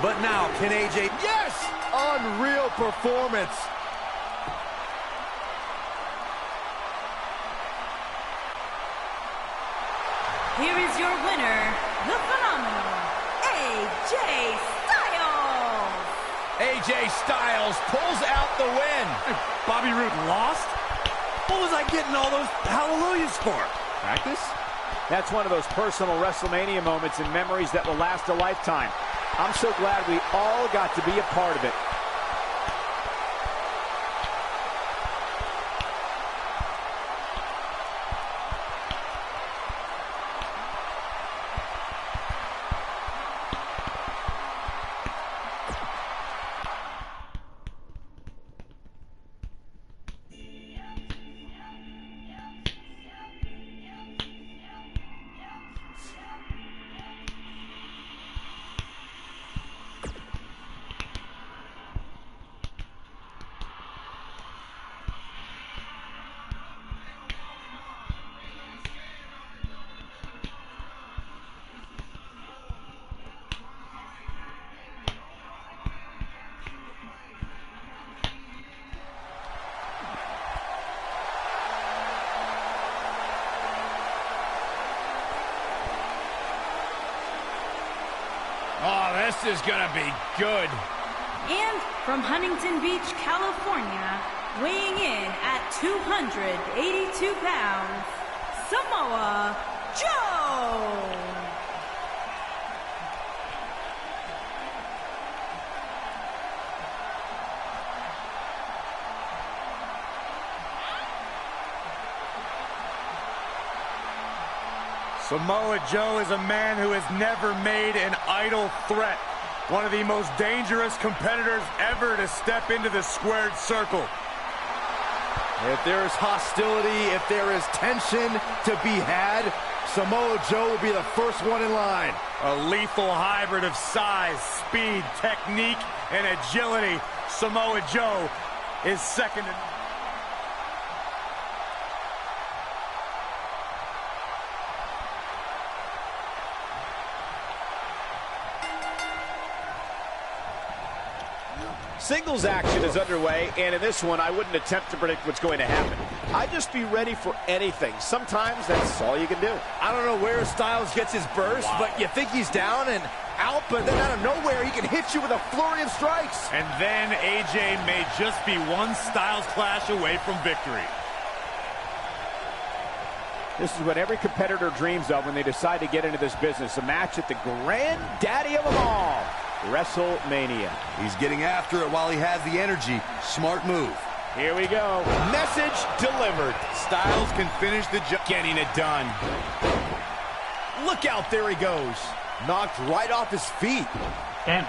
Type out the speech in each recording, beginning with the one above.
But now, can AJ... Yes! Unreal performance. Here is your winner, the phenomenal AJ Styles. AJ Styles pulls out the win. Bobby Roode lost? What was I getting all those hallelujahs for? Practice? That's one of those personal WrestleMania moments and memories that will last a lifetime. I'm so glad we all got to be a part of it. Oh, this is gonna be good. And from Huntington Beach, California, weighing in at 282 pounds, Samoa Joe. Samoa Joe is a man who has never made an idle threat. One of the most dangerous competitors ever to step into the squared circle. If there is hostility, if there is tension to be had, Samoa Joe will be the first one in line. A lethal hybrid of size, speed, technique, and agility. Samoa Joe is second to... Singles action is underway, and in this one, I wouldn't attempt to predict what's going to happen. I'd just be ready for anything. Sometimes that's all you can do. I don't know where Styles gets his burst, but you think he's down and out, but then out of nowhere, he can hit you with a flurry of strikes. And then AJ may just be one Styles clash away from victory. This is what every competitor dreams of when they decide to get into this business. A match at the granddaddy of them all, WrestleMania. He's getting after it while he has the energy. Smart move. Here we go. Message delivered. Styles can finish the job. Getting it done. Look out, there he goes. Knocked right off his feet. Damn.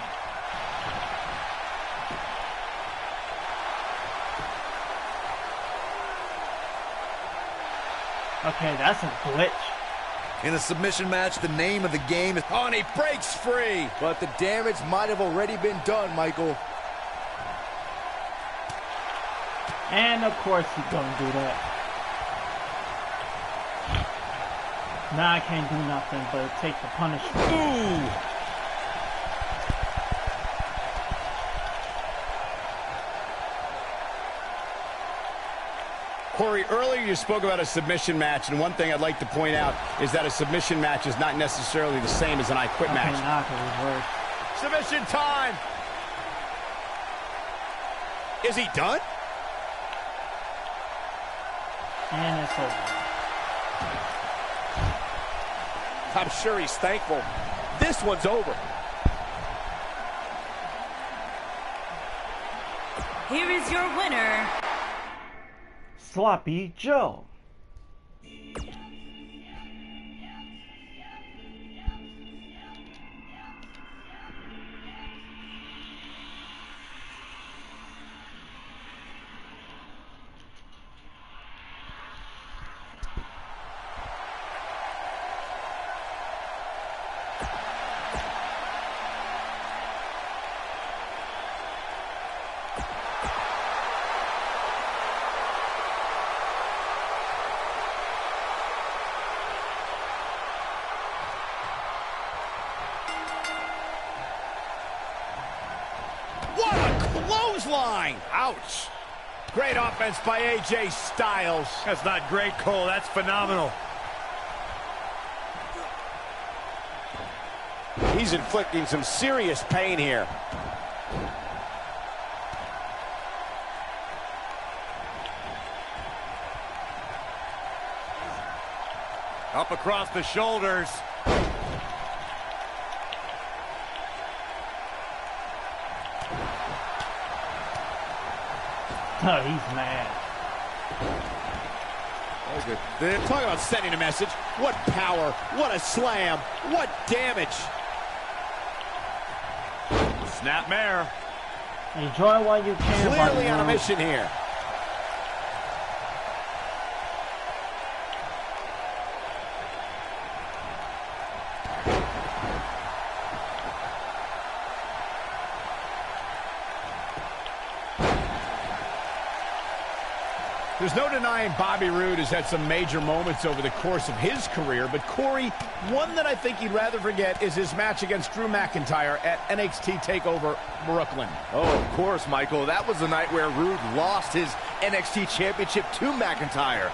Okay, that's a glitch. In a submission match, the name of the game is... Oh, and he breaks free. But the damage might have already been done, Michael. And of course he's gonna do that. Now I can't do nothing but take the punishment. Ooh. Corey, earlier you spoke about a submission match, and one thing I'd like to point out is that a submission match is not necessarily the same as an I Quit match. Now I can reverse. Submission time. Is he done? And it's over. I'm sure he's thankful. This one's over. Here is your winner, Sloppy Joe. What a clothesline! Ouch! Great offense by AJ Styles. That's not great, Cole. That's phenomenal. He's inflicting some serious pain here. Up across the shoulders. Oh, he's mad. Look at this. Talk about sending a message. What power, what a slam, what damage. Snapmare. Enjoy while you can. Clearly on a mission here. There's no denying Bobby Roode has had some major moments over the course of his career, but Corey, one that I think he'd rather forget is his match against Drew McIntyre at NXT TakeOver Brooklyn. Oh, of course, Michael. That was the night where Roode lost his NXT Championship to McIntyre.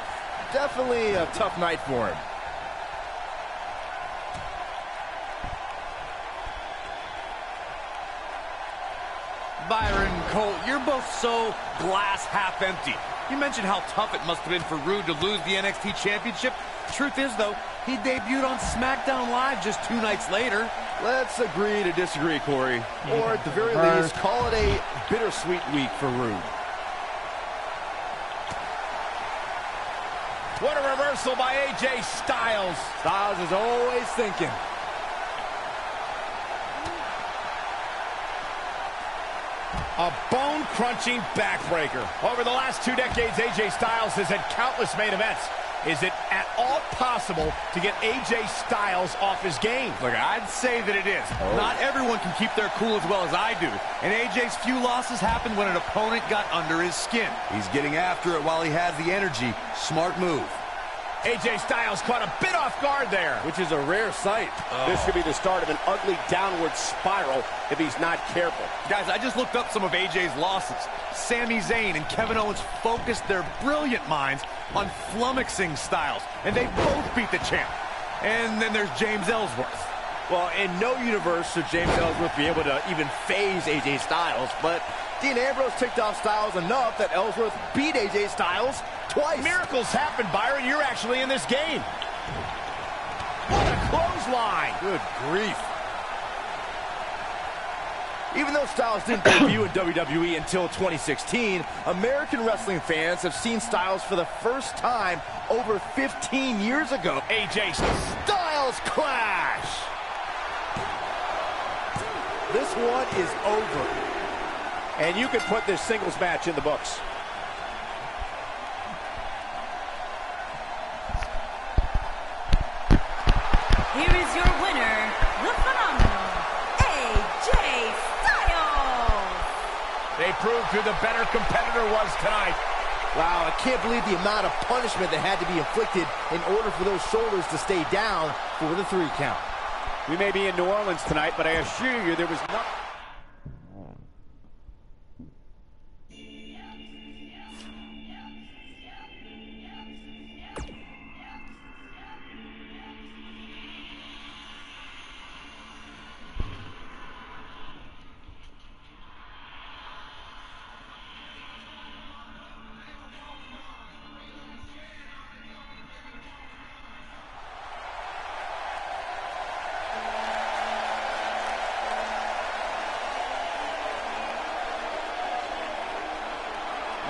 Definitely a tough night for him. Byron, Cole, you're both so glass half empty. You mentioned how tough it must have been for Roode to lose the NXT Championship. The truth is, though, he debuted on SmackDown Live just 2 nights later. Let's agree to disagree, Corey. Or at the very least, call it a bittersweet week for Roode. What a reversal by AJ Styles. Styles is always thinking. A bone-crunching backbreaker. Over the last 2 decades, AJ Styles has had countless main events. Is it at all possible to get AJ Styles off his game? Look, I'd say that it is. Not everyone can keep their cool as well as I do. And AJ's few losses happened when an opponent got under his skin. He's getting after it while he has the energy. Smart move. AJ Styles caught a bit off guard there. Which is a rare sight. This could be the start of an ugly downward spiral if he's not careful. Guys, I just looked up some of AJ's losses. Sami Zayn and Kevin Owens focused their brilliant minds on flummoxing Styles, and they both beat the champ. And then there's James Ellsworth. Well, in no universe should James Ellsworth be able to even phase AJ Styles, but Dean Ambrose ticked off Styles enough that Ellsworth beat AJ Styles twice. Miracles happen, Byron. You're actually in this game. What a clothesline. Good grief. Even though Styles didn't debut in WWE until 2016, American wrestling fans have seen Styles for the first time over 15 years ago. AJ Styles clash. This one is over. And you can put this singles match in the books. Here is your winner, the phenomenal AJ Styles. They proved who the better competitor was tonight. Wow, I can't believe the amount of punishment that had to be inflicted in order for those shoulders to stay down for the 3 count. We may be in New Orleans tonight, but I assure you there was nothing.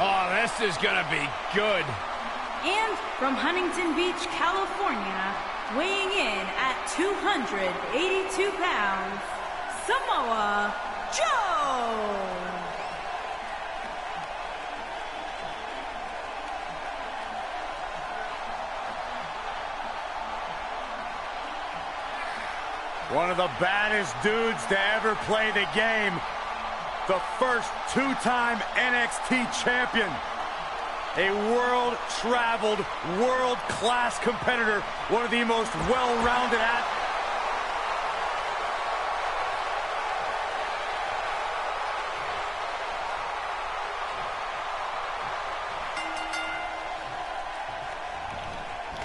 Oh, this is gonna be good. And from Huntington Beach, California, weighing in at 282 pounds, Samoa Joe. One of the baddest dudes to ever play the game. The first 2-time NXT champion. A world-traveled, world-class competitor. One of the most well-rounded athletes.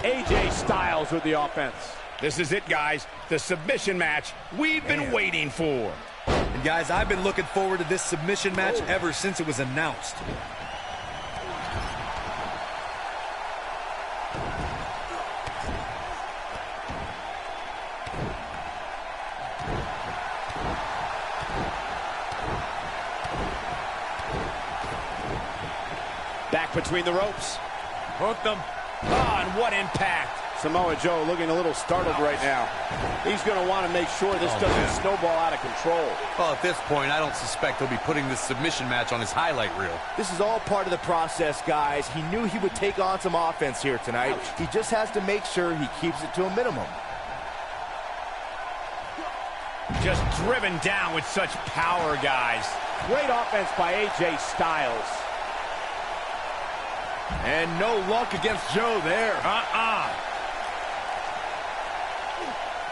AJ Styles with the offense. This is it, guys. The submission match we've been waiting for. And guys, I've been looking forward to this submission match ever since it was announced. Back between the ropes. Hooked them. Oh, and what impact. Samoa Joe looking a little startled right now. He's going to want to make sure this doesn't snowball out of control. Well, at this point, I don't suspect he'll be putting this submission match on his highlight reel. This is all part of the process, guys. He knew he would take on some offense here tonight. He just has to make sure he keeps it to a minimum. Just driven down with such power, guys. Great offense by AJ Styles. And no luck against Joe there.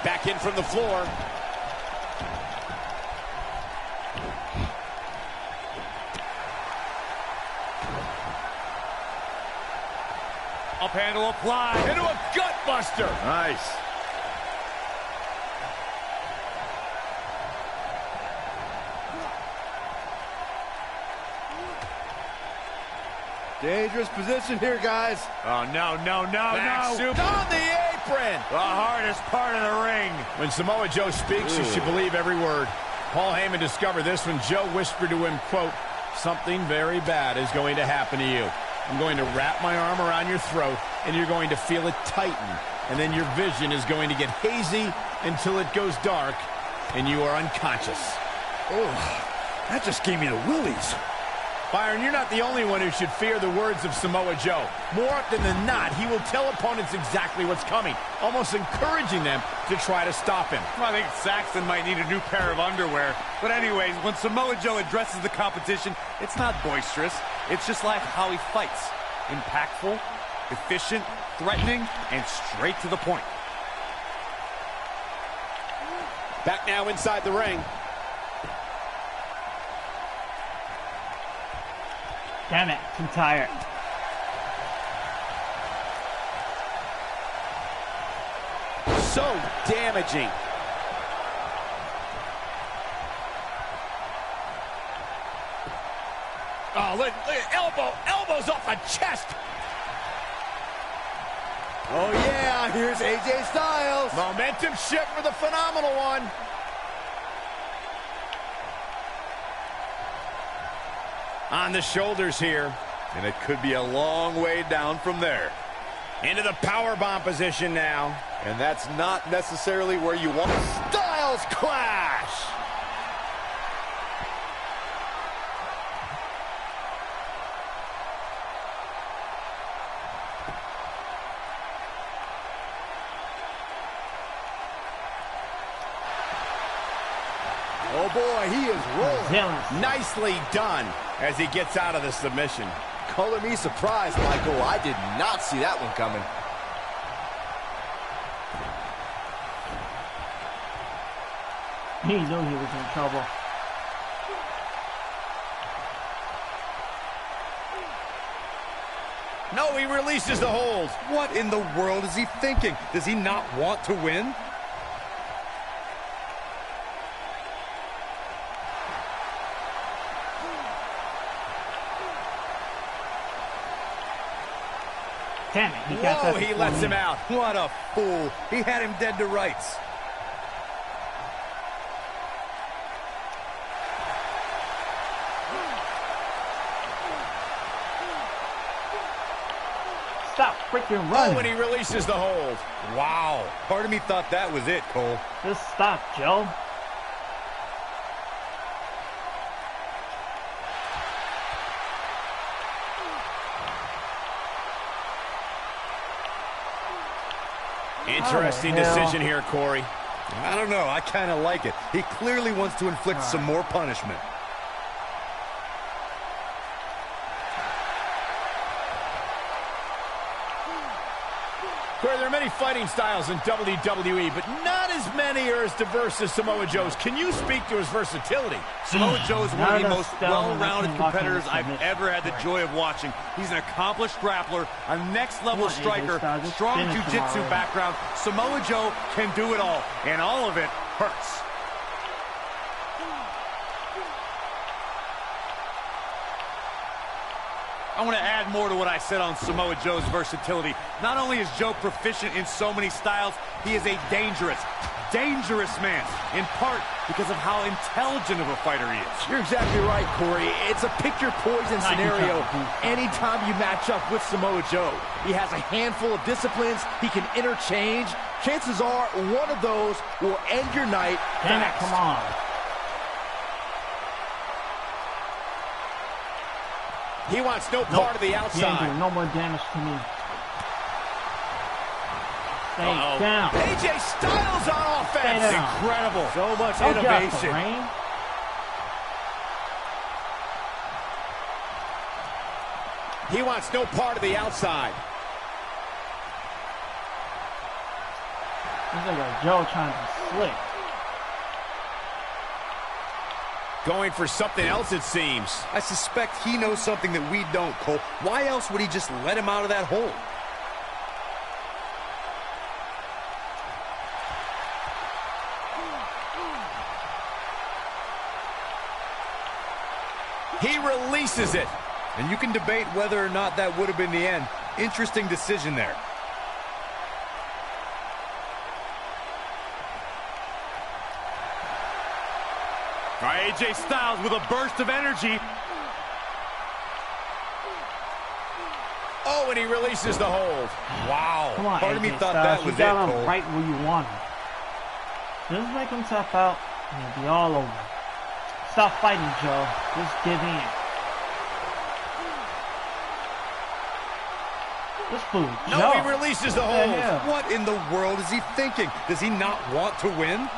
Back in from the floor. Up handle applied. Into a gut buster. Nice. Dangerous position here, guys. Oh, no. Back soup on the apron. The hardest part of the ring. When Samoa Joe speaks, you should believe every word. Paul Heyman discovered this when Joe whispered to him, quote, "Something very bad is going to happen to you. I'm going to wrap my arm around your throat, and you're going to feel it tighten. And then your vision is going to get hazy until it goes dark, and you are unconscious." Oh, that just gave me the willies. Byron, you're not the only one who should fear the words of Samoa Joe. More often than not, he will tell opponents exactly what's coming, almost encouraging them to try to stop him. Well, I think Saxton might need a new pair of underwear. But anyways, when Samoa Joe addresses the competition, it's not boisterous. It's just like how he fights. Impactful, efficient, threatening, and straight to the point. Back now inside the ring. Damn it, I'm tired. So damaging. Oh, look, elbows off the chest. Oh, yeah, here's AJ Styles. Momentum shift for the phenomenal one. On the shoulders here. And it could be a long way down from there. Into the powerbomb position now. And that's not necessarily where you want Styles clash. Oh, boy, he is rolling. Zealous. Nicely done as he gets out of the submission. Color me surprised, Michael. I did not see that one coming. He knew he was in trouble. No, he releases the hold. What in the world is he thinking? Does he not want to win? Damn it, he got Whoa, that he before lets me. him out. What a fool. He had him dead to rights. Stop freaking Oh, running. and he releases the hold. Wow. Part of me thought that was it, Cole. Just stop, Joe. Interesting Oh, hell. decision here, Corey. I don't know. I kind of like it. He clearly wants to inflict some more punishment. Corey, there are many fighting styles in WWE, but not as many or as diverse as Samoa Joe's. Can you speak to his versatility? Samoa Joe is one of the most well-rounded competitors I've submit. ever had the joy of watching. He's an accomplished grappler, a next-level striker, strong jiu-jitsu background. Samoa Joe can do it all, and all of it hurts. I want to add more to what I said on Samoa Joe's versatility. Not only is Joe proficient in so many styles, he is a dangerous man, in part because of how intelligent of a fighter he is. You're exactly right, Corey. It's a pick-your-poison scenario anytime you match up with Samoa Joe. He has a handful of disciplines he can interchange. Chances are one of those will end your night Damn it, fast. come on. He wants no part of the He ain't outside. doing no more damage to me. Stay down. AJ Styles on Stay offense. down. Incredible. So much Don't get off the innovation. ring. He wants no part of the outside. This is like Joe trying to be slick. Going for something else, it seems. I suspect he knows something that we don't, Cole. Why else would he just let him out of that hole? He releases it. And you can debate whether or not that would have been the end. Interesting decision there. All right, AJ Styles with a burst of energy. Oh, and he releases the hold. Wow. Come on, Part of me AJ thought Styles, that was you got it, him Cole. right where you want him. Just make him tap out, and it'll be all over. Stop fighting, Joe. Just give in. This fool, No, Joe. he releases the What hold. the hell? What in the world is he thinking? Does he not want to win?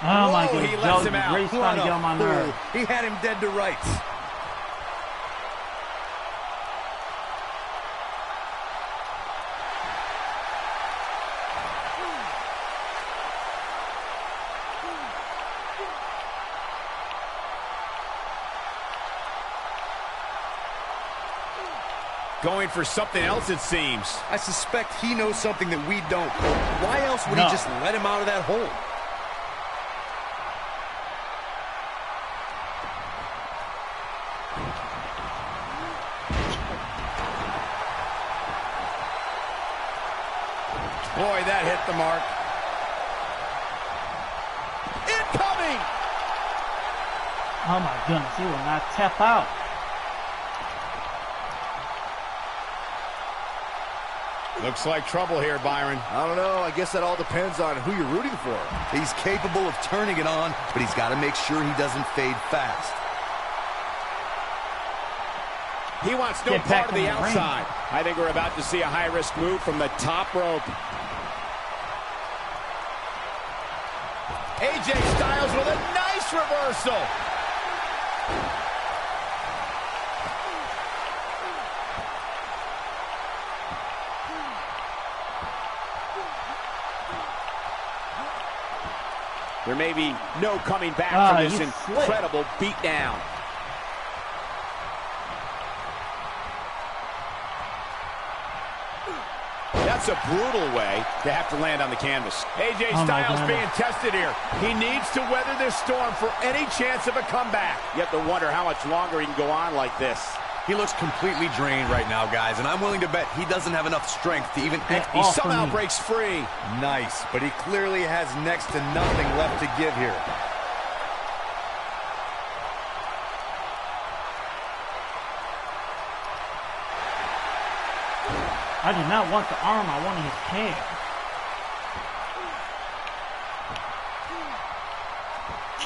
Oh my Whoa, goodness, he lets Joe, him out. Ray's trying to get on my fool. nerves. He had him dead to rights. Going for something else, it seems. I suspect he knows something that we don't. Why else would he just let him out of that hole? Boy, that hit the mark. Incoming! Oh my goodness, he will not tap out. Looks like trouble here, Byron. I don't know. I guess that all depends on who you're rooting for. He's capable of turning it on, but he's got to make sure he doesn't fade fast. He wants no Get part back of the on the ring. outside. I think we're about to see a high-risk move from the top rope. AJ Styles with a nice reversal. There may be no coming back from this you incredible beatdown. That's a brutal way to have to land on the canvas. AJ Oh my Styles goodness. being tested here. He needs to weather this storm for any chance of a comeback. You have to wonder how much longer he can go on like this. He looks completely drained right now, guys, and I'm willing to bet he doesn't have enough strength to even... He off of somehow me. breaks free. Nice, but he clearly has next to nothing left to give here. I did not want the arm, I wanted his hand.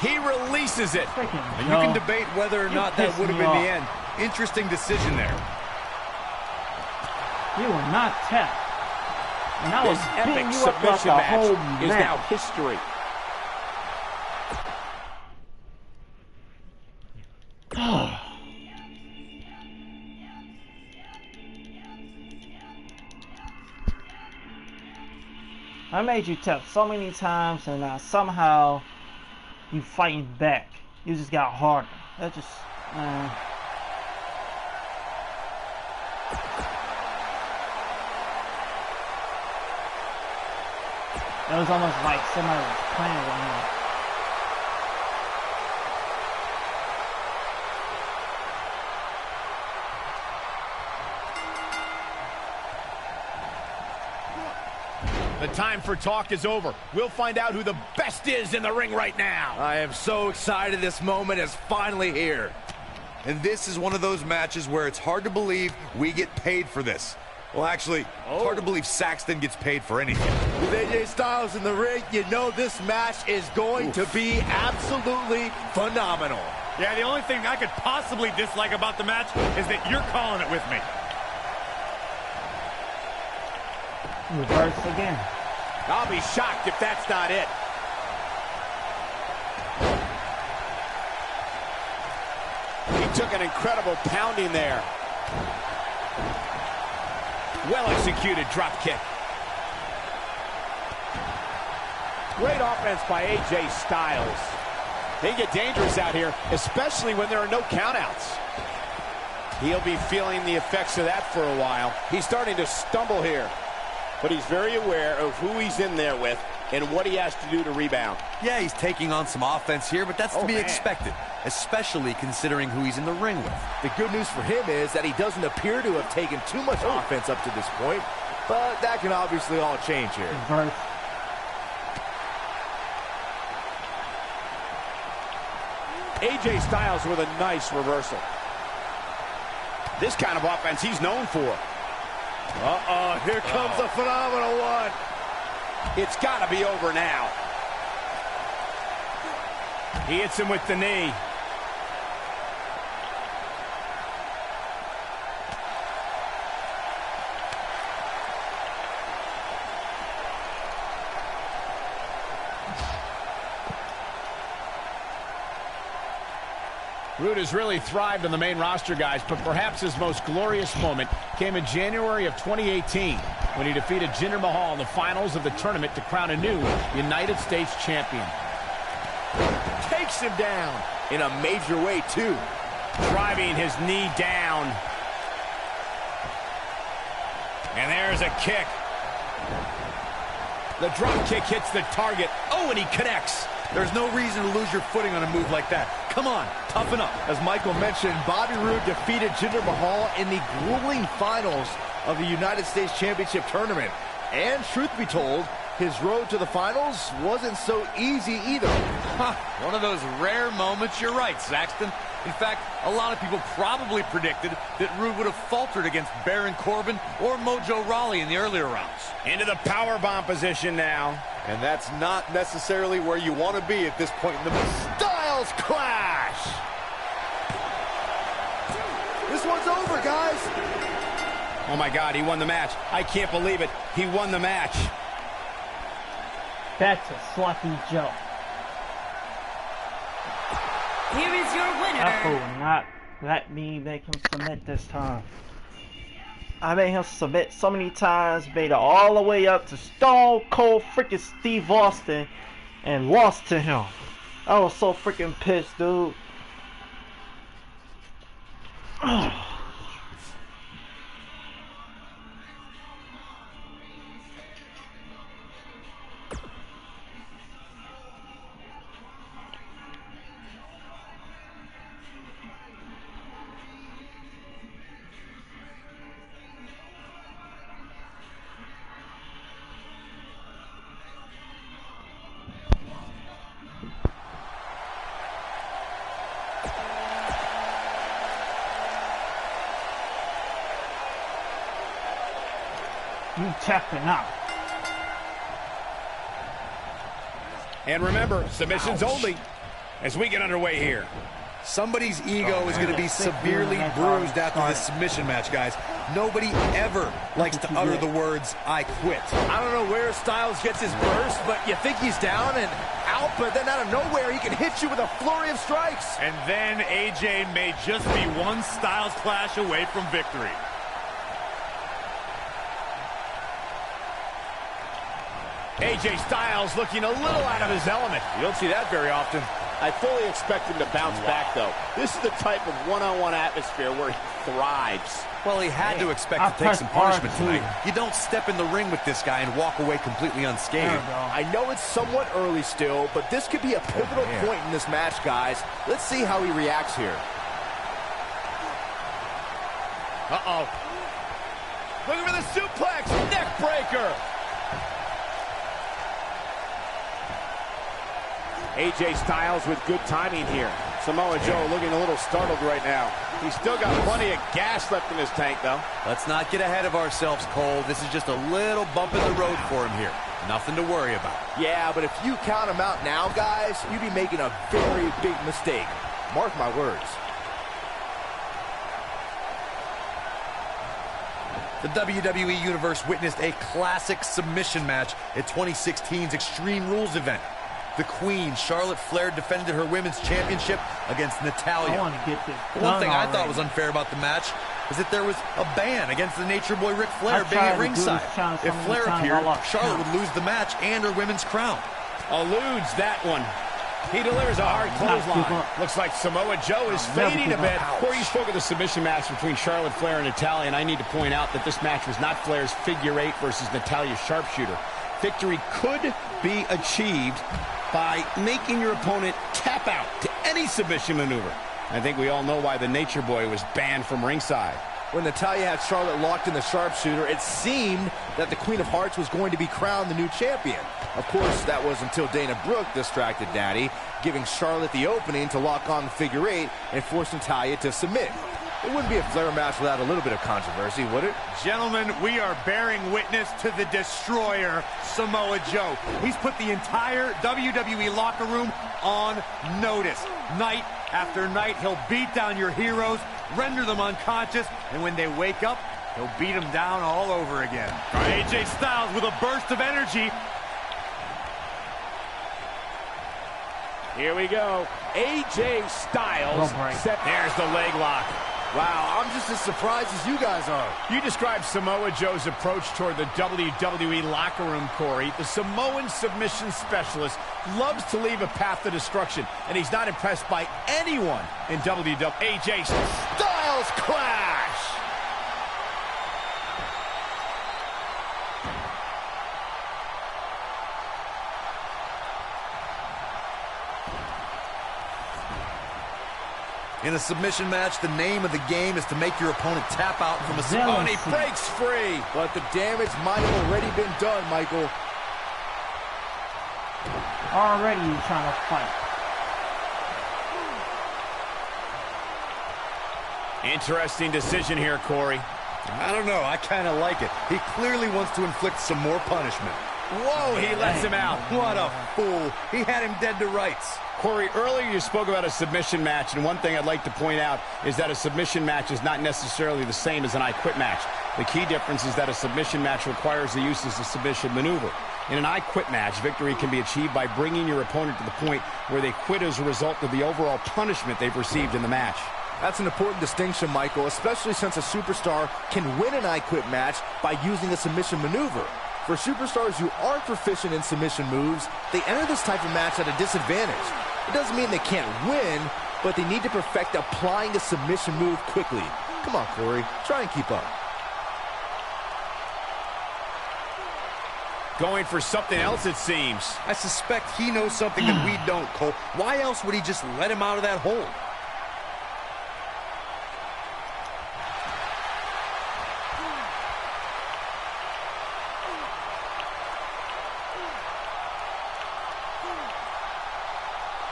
He releases it. Freaking And Joe. you can debate whether or You not that pissed would have me been off. the end. Interesting decision there. He will not tap. And I was This beating epic you up throughout submission the whole match is now match. history. I made you tap so many times, and now somehow you fighting back. You just got harder. That just, It was almost like somebody was playing with him. The time for talk is over. We'll find out who the best is in the ring right now. I am so excited this moment is finally here. And this is one of those matches where it's hard to believe we get paid for this. Well, actually, it's hard to believe Saxton gets paid for anything. With AJ Styles in the ring, you know this match is going to be absolutely phenomenal. Yeah, the only thing I could possibly dislike about the match is that you're calling it with me. Reverse again. I'll be shocked if that's not it. He took an incredible pounding there. Well-executed drop kick. Great offense by AJ Styles. They get dangerous out here, especially when there are no countouts. He'll be feeling the effects of that for a while. He's starting to stumble here, but he's very aware of who he's in there with and what he has to do to rebound. Yeah, he's taking on some offense here, but that's to be expected, especially considering who he's in the ring with. The good news for him is that he doesn't appear to have taken too much offense up to this point, but that can obviously all change here. Reverse. AJ Styles with a nice reversal. This kind of offense he's known for. Uh-oh, here comes the phenomenal one. It's got to be over now. He hits him with the knee. Rude has really thrived on the main roster, guys, but perhaps his most glorious moment came in January of 2018 when he defeated Jinder Mahal in the finals of the tournament to crown a new United States champion. Takes him down in a major way, too. Driving his knee down. And there's a kick. The drop kick hits the target. Oh, and he connects. There's no reason to lose your footing on a move like that. Come on, toughen up. As Michael mentioned, Bobby Roode defeated Jinder Mahal in the grueling finals of the United States Championship Tournament. And truth be told, his road to the finals wasn't so easy either. One of those rare moments, you're right, Saxton. In fact, a lot of people probably predicted that Roode would have faltered against Baron Corbin or Mojo Rawley in the earlier rounds. Into the powerbomb position now. And that's not necessarily where you want to be at this point in the match. Styles clash! This one's over, guys. Oh my God, he won the match. I can't believe it. He won the match. That's a sloppy Joe. Here is your winner. That fool will not let me make him submit this time. I made him submit so many times, made it all the way up to Stone Cold freaking Steve Austin, and lost to him. I was so freaking pissed, dude. You tapping out. And remember, submissions only as we get underway here. Somebody's ego is going to be severely bruised after this submission match, guys. Nobody ever likes to utter the words, "I quit." I don't know where Styles gets his burst, but you think he's down and out, but then out of nowhere, he can hit you with a flurry of strikes. And then AJ may just be one Styles clash away from victory. AJ Styles looking a little out of his element. You don't see that very often. I fully expect him to bounce back, though. This is the type of one-on-one atmosphere where he thrives. Well, he had to expect to take some punishment tonight. You don't step in the ring with this guy and walk away completely unscathed. I know it's somewhat early still, but this could be a pivotal point in this match, guys. Let's see how he reacts here. Uh-oh. Looking for the suplex, neck breaker. AJ Styles with good timing here. Samoa Joe looking a little startled right now. He's still got plenty of gas left in his tank, though. Let's not get ahead of ourselves, Cole. This is just a little bump in the road for him here. Nothing to worry about. Yeah, but if you count him out now, guys, you'd be making a very big mistake. Mark my words. The WWE Universe witnessed a classic submission match at 2016's Extreme Rules event. The Queen, Charlotte Flair, defended her Women's Championship against Natalya. I want to get this One thing I already. thought was unfair about the match is that there was a ban against the Nature Boy Ric Flair being at ringside. If Flair appeared, Charlotte would lose the match and her women's crown. Eludes that one. He delivers a hard clothesline. Looks like Samoa Joe is fading a bit. Corey, you spoke of the submission match between Charlotte Flair and Natalya, and I need to point out that this match was not Flair's figure eight versus Natalya's sharpshooter. Victory could be achieved by making your opponent tap out to any submission maneuver. I think we all know why the Nature Boy was banned from ringside. When Natalya had Charlotte locked in the sharpshooter, it seemed that the Queen of Hearts was going to be crowned the new champion. Of course, that was until Dana Brooke distracted Natty, giving Charlotte the opening to lock on the figure eight and force Natalya to submit. It wouldn't be a Flair match without a little bit of controversy, would it? Gentlemen, we are bearing witness to the destroyer, Samoa Joe. He's put the entire WWE locker room on notice. Night after night, he'll beat down your heroes, render them unconscious, and when they wake up, he'll beat them down all over again. AJ Styles with a burst of energy. Here we go. AJ Styles. There's the leg lock. Wow, I'm just as surprised as you guys are. You described Samoa Joe's approach toward the WWE locker room, Corey. The Samoan submission specialist loves to leave a path to destruction, and he's not impressed by anyone in WWE. AJ Styles clash! In a submission match, the name of the game is to make your opponent tap out from a submission. And he breaks free. But the damage might have already been done, Michael. Already you trying to fight. Interesting decision here, Corey. I don't know. I kind of like it. He clearly wants to inflict some more punishment. Whoa, he lets him out. What a fool. He had him dead to rights. Corey, earlier you spoke about a submission match, and one thing I'd like to point out is that a submission match is not necessarily the same as an I Quit match. The key difference is that a submission match requires the use of a submission maneuver. In an I Quit match, victory can be achieved by bringing your opponent to the point where they quit as a result of the overall punishment they've received in the match. That's an important distinction, Michael, especially since a superstar can win an I Quit match by using a submission maneuver. For superstars who aren't proficient in submission moves, they enter this type of match at a disadvantage. It doesn't mean they can't win, but they need to perfect applying a submission move quickly. Come on, Corey, try and keep up. Going for something else, it seems. I suspect he knows something that we don't, Cole. Why else would he just let him out of that hole?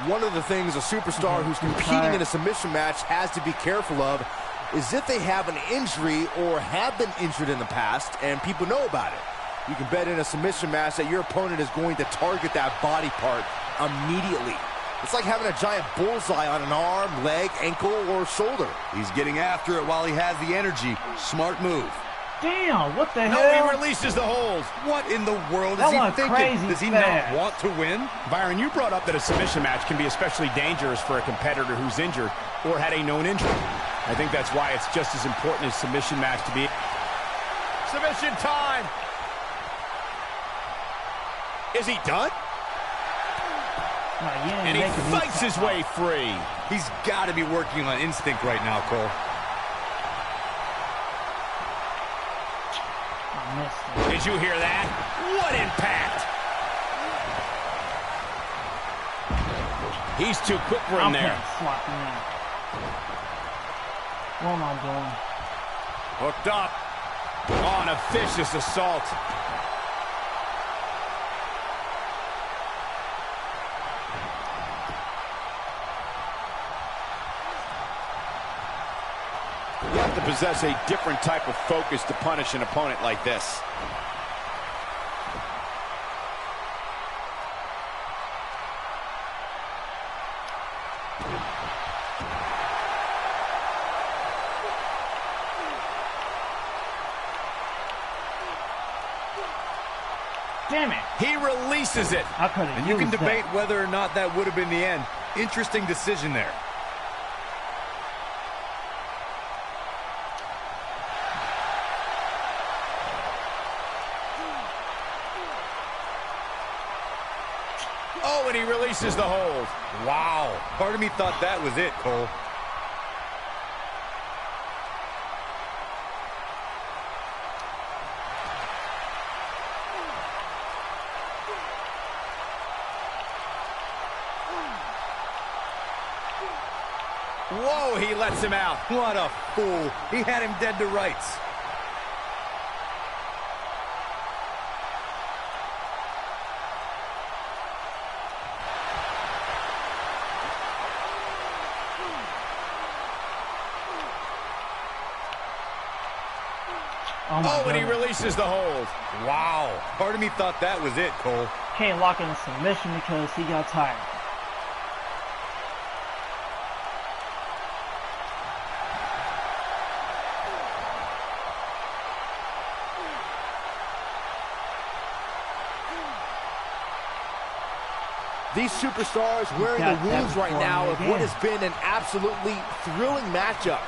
One of the things a superstar who's competing in a submission match has to be careful of is if they have an injury or have been injured in the past and people know about it. You can bet in a submission match that your opponent is going to target that body part immediately. It's like having a giant bullseye on an arm, leg, ankle, or shoulder. He's getting after it while he has the energy. Smart move. Damn, what the hell? No, he releases the hold. What in the world That is he was thinking? crazy Does he fast. not want to win? Byron, you brought up that a submission match can be especially dangerous for a competitor who's injured or had a known injury. I think that's why it's just as important as submission match to be. Submission time. Is he done? And he fights his way free. He's got to be working on instinct right now, Cole. Did you hear that? What impact! He's too quick for him there. What am I doing? Hooked up. On a vicious assault. You have to possess a different type of focus to punish an opponent like this. Damn it. He releases it. And you can debate whether or not that would have been the end. Interesting decision there. Oh, and he releases the hold. Wow. Part of me thought that was it, Cole. Whoa, he lets him out. What a fool. He had him dead to rights. Oh, and he releases the hold. Wow. Part of me thought that was it, Cole. Can't lock in a submission because he got tired. These superstars wearing the wounds right now of what has been an absolutely thrilling matchup.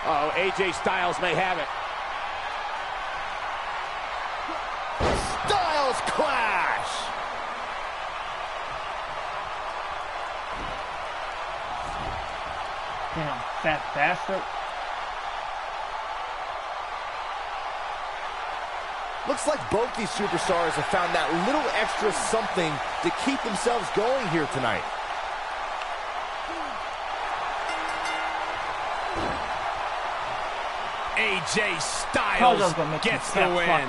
Uh-oh, AJ Styles may have it. Styles clash! Damn, fat bastard. Looks like both these superstars have found that little extra something to keep themselves going here tonight. AJ Styles gets the win.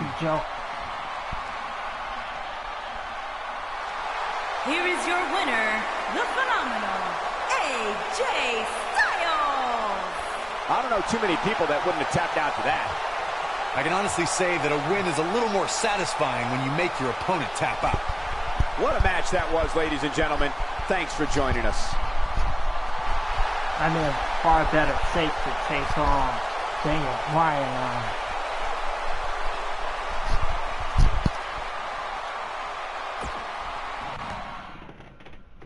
Here is your winner, the phenomenal AJ Styles. I don't know too many people that wouldn't have tapped out to that. I can honestly say that a win is a little more satisfying when you make your opponent tap out. What a match that was, ladies and gentlemen. Thanks for joining us. I mean, far better safe to take on Daniel Bryan.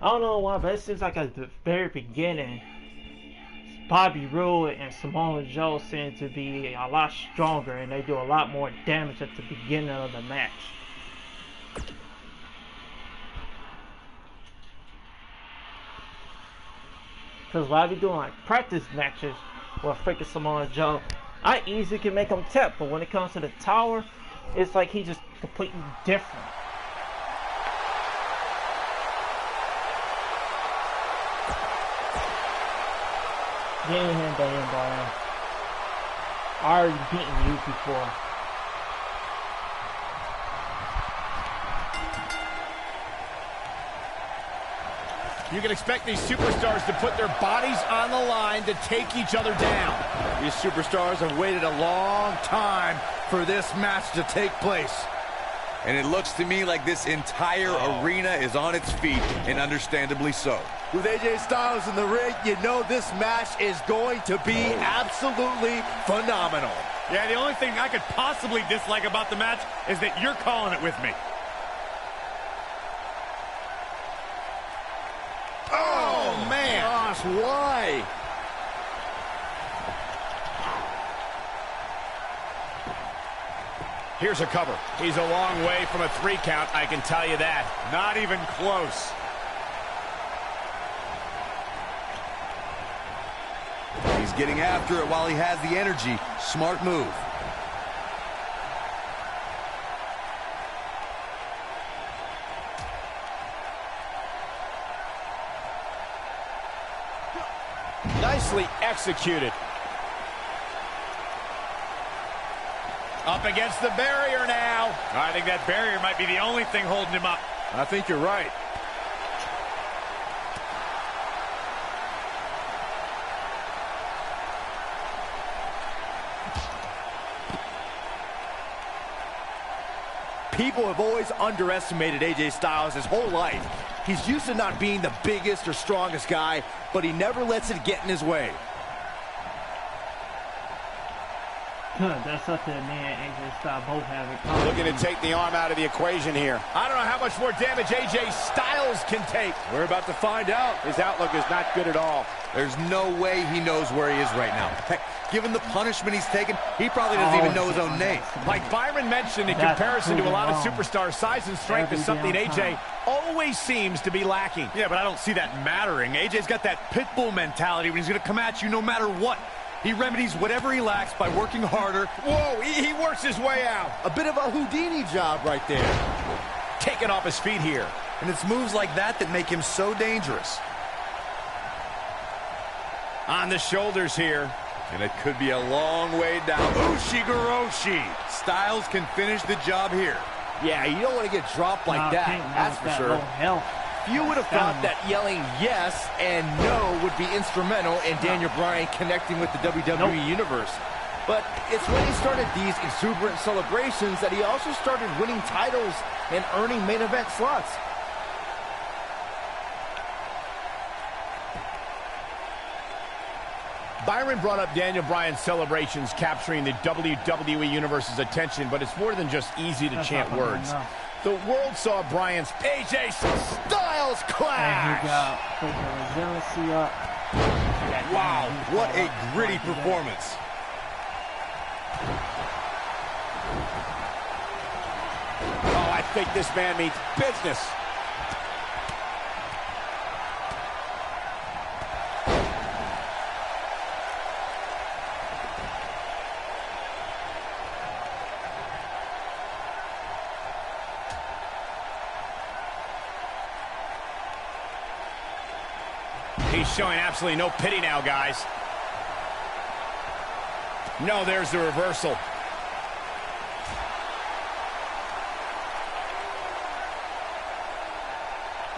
I don't know why, but it seems like at the very beginning, Bobby Roode and Samoa Joe seem to be a lot stronger and they do a lot more damage at the beginning of the match. Because while I be doing like practice matches with freaking Samoa Joe, I easily can make him tap, but when it comes to the tower, it's like he's just completely different. Get in here, Daniel Bryan. I already beaten you before. You can expect these superstars to put their bodies on the line to take each other down. These superstars have waited a long time for this match to take place. And it looks to me like this entire arena is on its feet, and understandably so. With AJ Styles in the ring, you know this match is going to be absolutely phenomenal. Yeah, the only thing I could possibly dislike about the match is that you're calling it with me. Oh, man. Gosh, why? Here's a cover. He's a long way from a 3 count, I can tell you that. Not even close. He's getting after it while he has the energy. Smart move. Nicely executed. Up against the barrier now. I think that barrier might be the only thing holding him up. I think you're right. People have always underestimated AJ Styles his whole life. He's used to not being the biggest or strongest guy, but he never lets it get in his way. That's something me and AJ Styles both have in common. Looking to take the arm out of the equation here. I don't know how much more damage AJ Styles can take. We're about to find out. His outlook is not good at all. There's no way he knows where he is right now. Heck, given the punishment he's taken, he probably doesn't even know his own name. Like Byron mentioned, in comparison to a lot of superstars, size and strength is something AJ always seems to be lacking. Yeah, but I don't see that mattering. AJ's got that pit bull mentality when he's going to come at you no matter what. He remedies whatever he lacks by working harder. Whoa, he works his way out. A bit of a Houdini job right there. Taken off his feet here. And it's moves like that that make him so dangerous. On the shoulders here. And it could be a long way down. Ushigoroshi. Styles can finish the job here. Yeah, you don't want to get dropped like that. That's for sure. You would have thought that yelling yes and no would be instrumental in Daniel Bryan connecting with the WWE Universe. But it's when he started these exuberant celebrations that he also started winning titles and earning main event slots. Byron brought up Daniel Bryan's celebrations capturing the WWE Universe's attention, but it's more than just easy to chant words. The world saw Bryan's AJ Styles clash. And he got the resiliency up. Wow, what a gritty performance. Oh, I think this man means business. He's showing absolutely no pity now, guys. No, there's the reversal.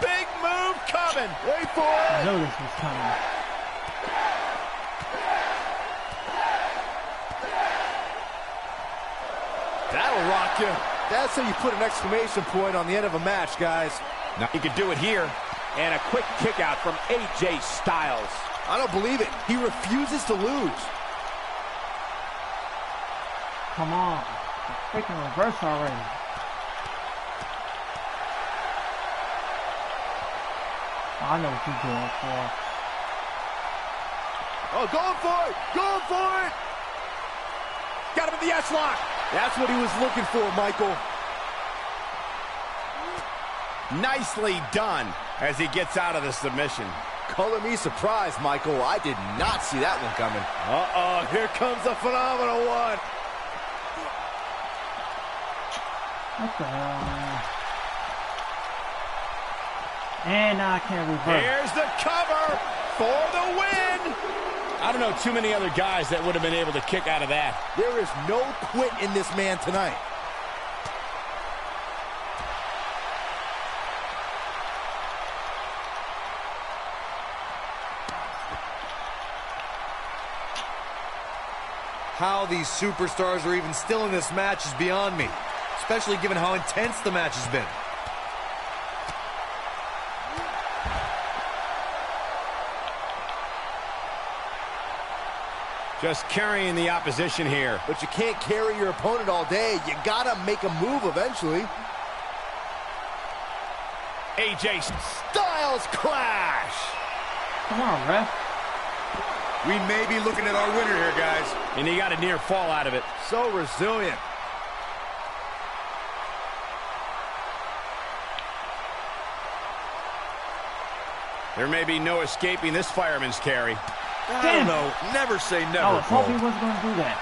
Big move coming. Wait for it. I know this was coming. That'll rock you. That's how you put an exclamation point on the end of a match, guys. Now he could do it here. And a quick kick out from AJ Styles. I don't believe it. He refuses to lose. Come on. Freaking reverse already. I know what you're going for. Oh, going for it! Going for it! Got him in the S-lock. That's what he was looking for, Michael. Nicely done as he gets out of the submission. Color me surprised, Michael. I did not see that one coming. Uh-oh, here comes a phenomenal one. What the hell, man? And now I can't reverse. Here's the cover for the win. I don't know too many other guys that would have been able to kick out of that. There is no quit in this man tonight. How these superstars are even still in this match is beyond me, especially given how intense the match has been. Just carrying the opposition here. But you can't carry your opponent all day. You gotta make a move eventually. AJ Styles clash. Come on, ref. We may be looking at our winner here, guys. And he got a near fall out of it. So resilient. There may be no escaping this fireman's carry. I don't know. Never say never. I was hoping he wasn't going to do that.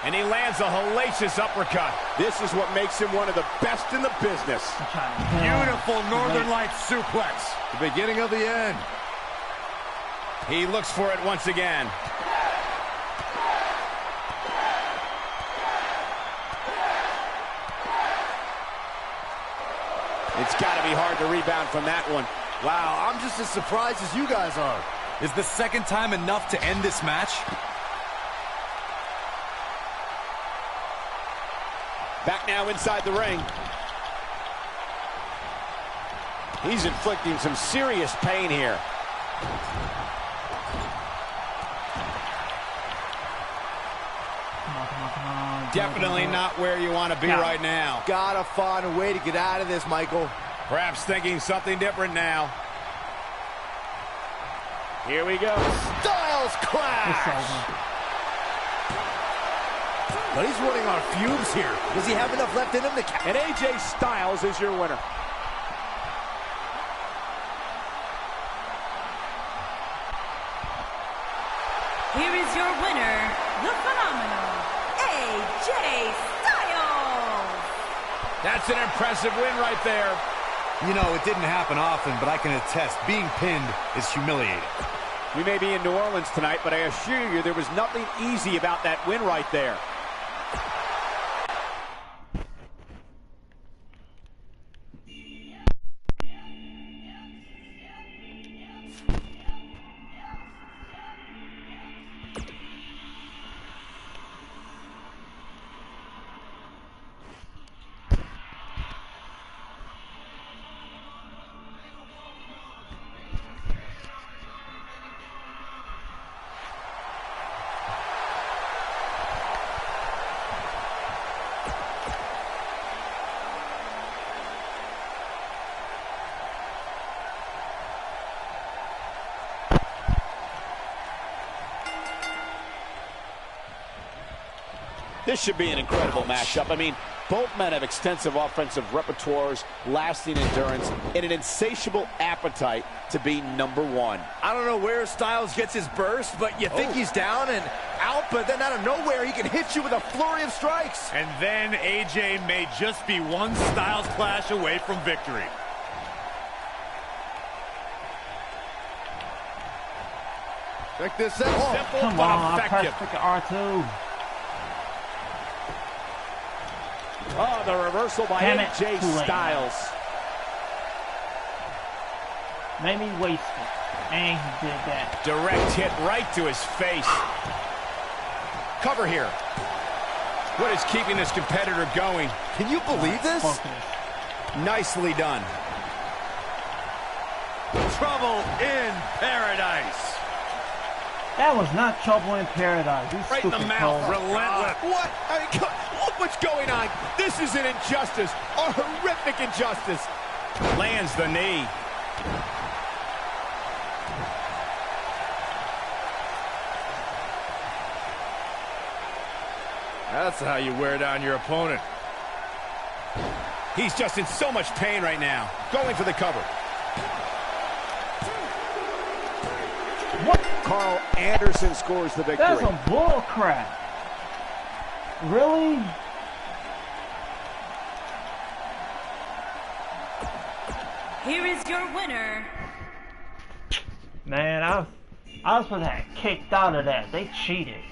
And he lands a hellacious uppercut. This is what makes him one of the best in the business. Beautiful Northern Lights suplex. The beginning of the end. He looks for it once again. It's got to be hard to rebound from that one. Wow, I'm just as surprised as you guys are. Is the second time enough to end this match? Back now inside the ring. He's inflicting some serious pain here. Come on. Definitely not where you want to be right now. Gotta find a way to get out of this, Michael. Perhaps thinking something different now. Here we go. Styles clash! But he's running on fumes here. Does he have enough left in him to catch? And AJ Styles is your winner. Here is your winner, the phenomenal AJ Styles. That's an impressive win right there. You know, it didn't happen often, but I can attest, being pinned is humiliating. We may be in New Orleans tonight, but I assure you there was nothing easy about that win right there. This should be an incredible matchup. I mean, both men have extensive offensive repertoires, lasting endurance, and an insatiable appetite to be #1. I don't know where Styles gets his burst, but you think he's down and out, but then out of nowhere, he can hit you with a flurry of strikes. And then AJ may just be one Styles clash away from victory. Check this out. Simple Come but on, effective. press R2. Oh, the reversal by Damn it, AJ too late. Styles. Made me waste it. And he did that. Direct hit right to his face. Cover here. What is keeping this competitor going? Can you believe this? Focus. Nicely done. Trouble in paradise. That was not trouble in paradise. You Right in the stupid mouth. Cole. Relentless. What? I mean, look what's going on. This is an injustice. A horrific injustice. Lands the knee. That's how you wear down your opponent. He's just in so much pain right now. Going for the cover. What? Carl Anderson scores the victory. That's some bull crap. Really? Here is your winner. Man, I was supposed to have kicked out of that. They cheated.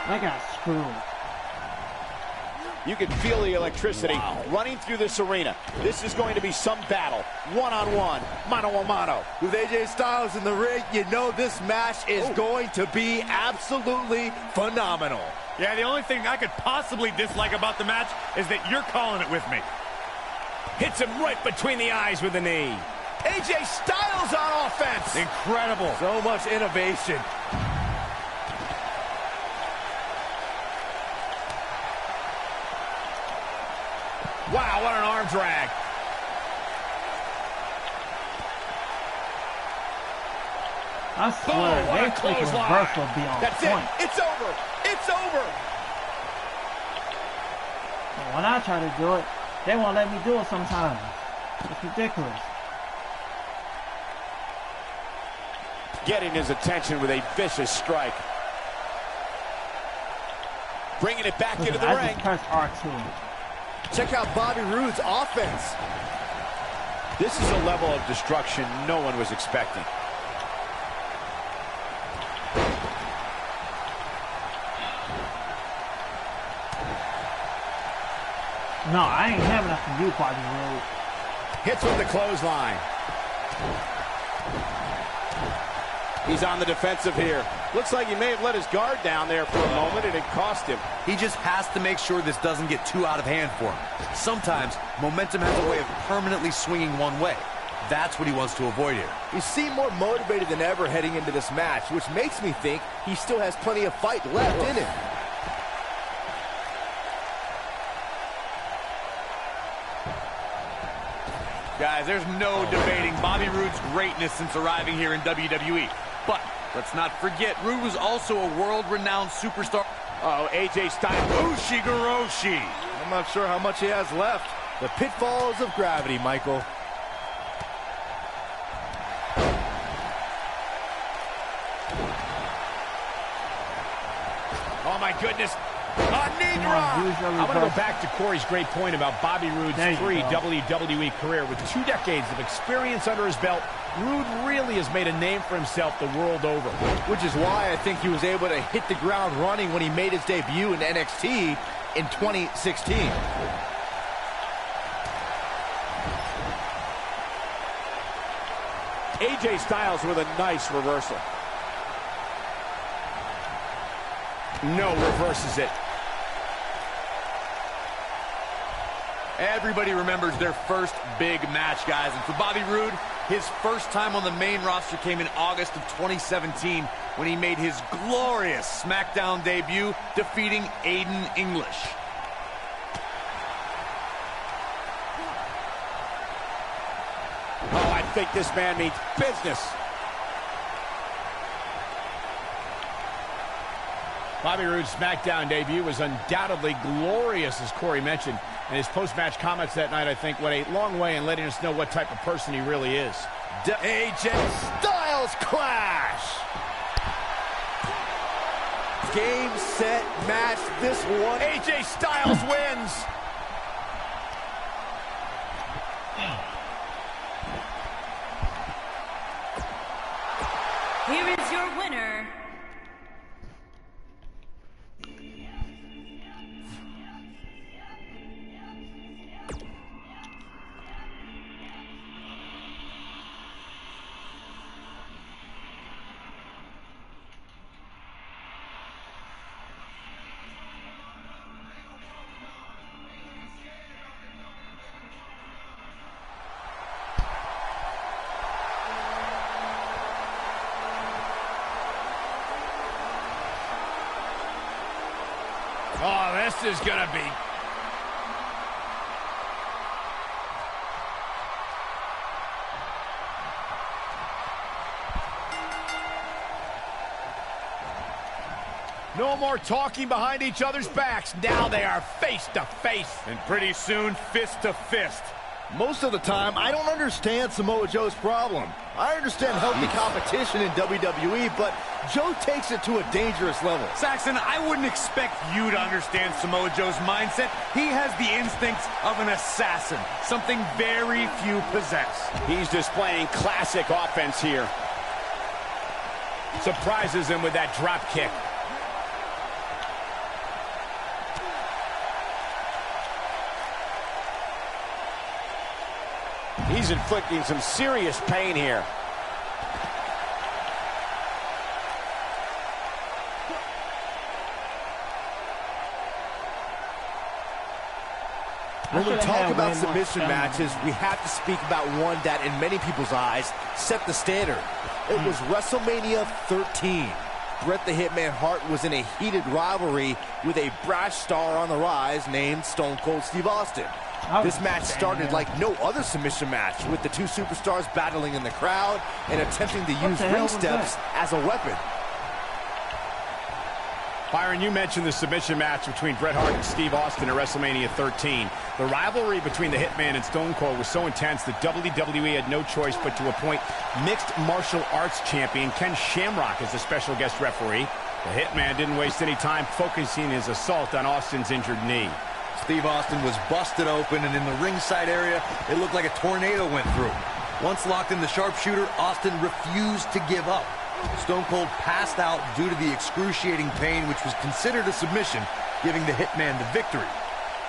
I got screwed. You can feel the electricity running through this arena. This is going to be some battle. One-on-one, mano-a-mano. With AJ Styles in the ring, you know this match is going to be absolutely phenomenal. Yeah, the only thing I could possibly dislike about the match is that you're calling it with me. Hits him right between the eyes with the knee. AJ Styles on offense. Incredible. So much innovation. Wow, what an arm drag. I swear, what a they think clothesline. reversal will be on That's point. it. It's over. It's over. But when I try to do it, they won't let me do it sometimes. It's ridiculous. Getting his attention with a vicious strike. Bringing it back into the I ring. just pressed R2. Check out Bobby Roode's offense. This is a level of destruction no one was expecting. No, I ain't having enough to do, Bobby Roode. Hits with the clothesline. He's on the defensive here. Looks like he may have let his guard down there for a moment, and it cost him. He just has to make sure this doesn't get too out of hand for him. Sometimes, momentum has a way of permanently swinging one way. That's what he wants to avoid here. He seemed more motivated than ever heading into this match, which makes me think he still has plenty of fight left in him. Guys, there's no debating Bobby Roode's greatness since arriving here in WWE. But let's not forget, Roode was also a world-renowned superstar. Uh-oh, AJ Styles. Ushigoroshi. I'm not sure how much he has left. The pitfalls of gravity, Michael. Oh, my goodness. A knee drop. I I want to go back to Corey's great point about Bobby Roode's There you pre-WWE career. With 2 decades of experience under his belt, Roode really has made a name for himself the world over. Which is why I think he was able to hit the ground running when he made his debut in NXT in 2016. AJ Styles with a nice reversal. No, reverses it. Everybody remembers their first big match, guys. And for Bobby Roode, his first time on the main roster came in August of 2017 when he made his glorious SmackDown debut, defeating Aiden English. Oh, I think this man means business. Bobby Roode's SmackDown debut was undoubtedly glorious, as Corey mentioned. And his post-match comments that night, I think, went a long way in letting us know what type of person he really is. AJ Styles clash. Game, set, match. This one. AJ Styles wins. Here is your winner, Oh, this is gonna be... No more talking behind each other's backs. Now they are face to face. And pretty soon, fist to fist. Most of the time, I don't understand Samoa Joe's problem. I understand healthy competition in WWE, but Joe takes it to a dangerous level. Saxon, I wouldn't expect you to understand Samoa Joe's mindset. He has the instincts of an assassin, something very few possess. He's displaying classic offense here. Surprises him with that drop kick. He's inflicting some serious pain here. When we talk about submission matches, we have to speak about one that, in many people's eyes, set the standard. It was WrestleMania 13. Bret the Hitman Hart was in a heated rivalry with a brash star on the rise named Stone Cold Steve Austin. This match started like no other submission match, with the two superstars battling in the crowd and attempting to use ring steps as a weapon. Byron, you mentioned the submission match between Bret Hart and Steve Austin at WrestleMania 13. The rivalry between the Hitman and Stone Cold was so intense that WWE had no choice but to appoint mixed martial arts champion Ken Shamrock as a special guest referee. The Hitman didn't waste any time focusing his assault on Austin's injured knee. Steve Austin was busted open, and in the ringside area, it looked like a tornado went through. Once locked in the sharpshooter, Austin refused to give up. Stone Cold passed out due to the excruciating pain, which was considered a submission, giving the Hitman the victory.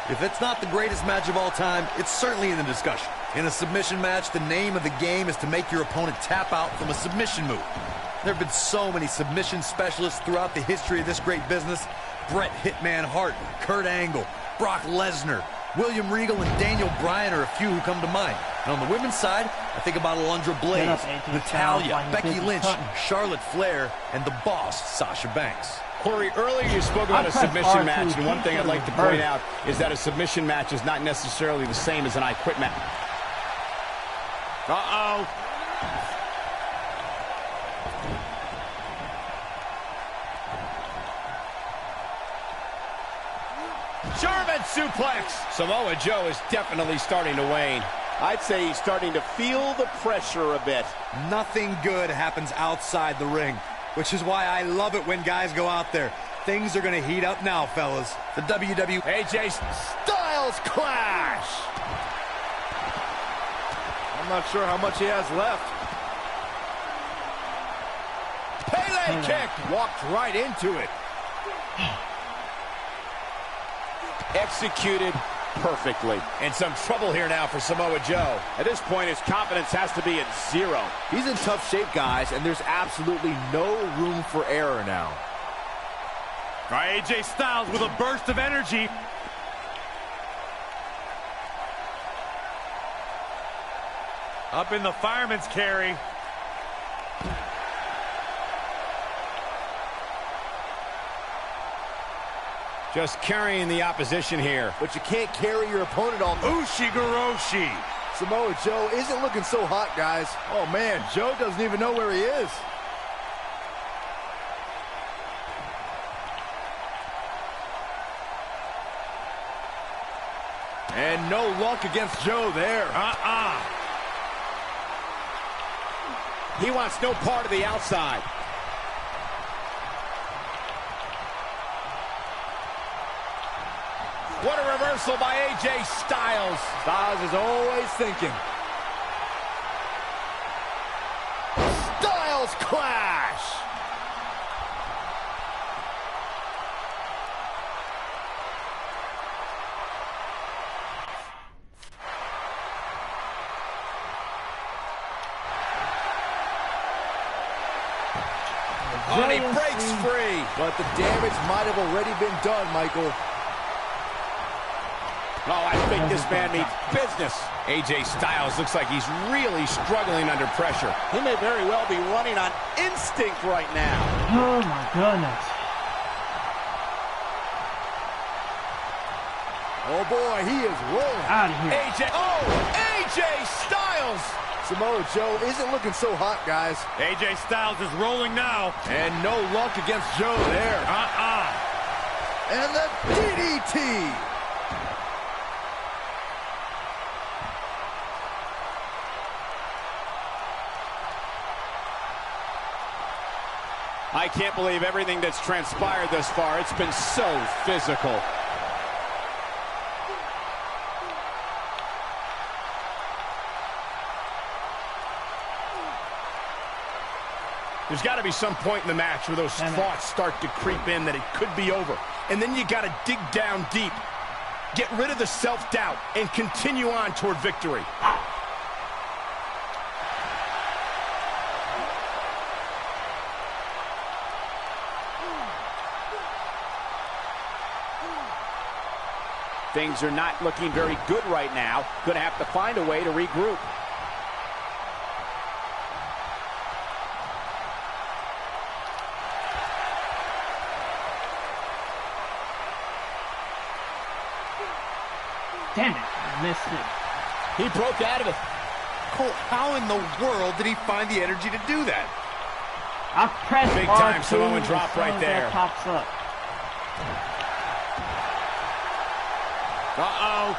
If it's not the greatest match of all time, it's certainly in the discussion. In a submission match, the name of the game is to make your opponent tap out from a submission move. There have been so many submission specialists throughout the history of this great business. Bret Hitman Hart, Kurt Angle, Brock Lesnar, William Regal, and Daniel Bryan are a few who come to mind. And on the women's side, I think about Alundra Blaze, Natalya, Becky Lynch, Charlotte Flair, and the boss, Sasha Banks. Corey, earlier you spoke about a submission match, and one thing I'd like to point out is that a submission match is not necessarily the same as an I Quit match. Uh-oh. German suplex. Samoa Joe is definitely starting to wane. I'd say he's starting to feel the pressure a bit. Nothing good happens outside the ring, which is why I love it when guys go out there. Things are going to heat up now, fellas. The WWE AJ Styles clash. I'm not sure how much he has left. Pele kick. Walked right into it. Executed perfectly. And some trouble here now for Samoa Joe. At this point, his confidence has to be at zero. He's in tough shape, guys, and there's absolutely no room for error now. All right, AJ Styles with a burst of energy. Up in the fireman's carry. Just carrying the opposition here. But you can't carry your opponent all the Ushigoroshi. Samoa Joe isn't looking so hot, guys. Oh, man, Joe doesn't even know where he is. And no luck against Joe there. He wants no part of the outside. What a reversal by AJ Styles. Styles is always thinking. Styles clash. And he breaks free. But the damage might have already been done, Michael. Oh, I think this man means business. AJ Styles looks like he's really struggling under pressure. He may very well be running on instinct right now. Oh my goodness. Oh boy, he is rolling. Out of here. AJ Styles. Samoa Joe isn't looking so hot, guys. AJ Styles is rolling now. And no luck against Joe there. And the DDT. I can't believe everything that's transpired thus far. It's been so physical. There's got to be some point in the match where those thoughts start to creep in that it could be over. And then you got to dig down deep. Get rid of the self-doubt and continue on toward victory. Things are not looking very good right now. Going to have to find a way to regroup. Damn it, missed it. He broke out of it. Cole, how in the world did he find the energy to do that? I pressed Big R2 time Samoan drop as soon right as there. that pops up. Uh-oh.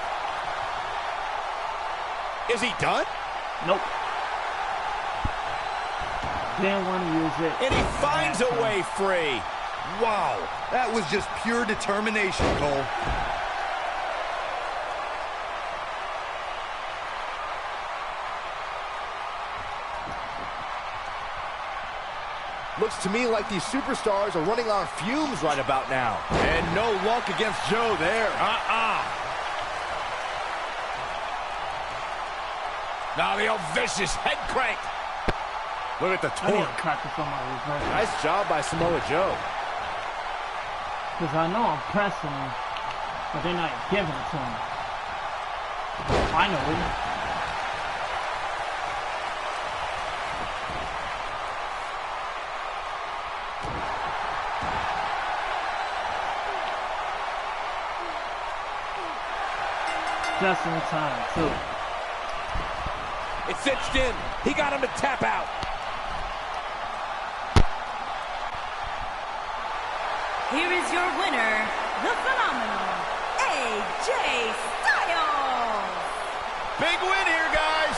Is he done? Nope. Didn't want to use it. And he finds a way free. Wow, that was just pure determination, Cole. Looks to me like these superstars are running on fumes right about now. And no luck against Joe there. Now the old vicious head crank. Look at the I need to torque. practice on my reverse. Nice job by Samoa Joe. Because I know I'm pressing him, but they're not giving it to him. Finally. Just in time, too. It's cinched in. He got him to tap out. Here is your winner, the phenomenal AJ Styles. Big win here, guys.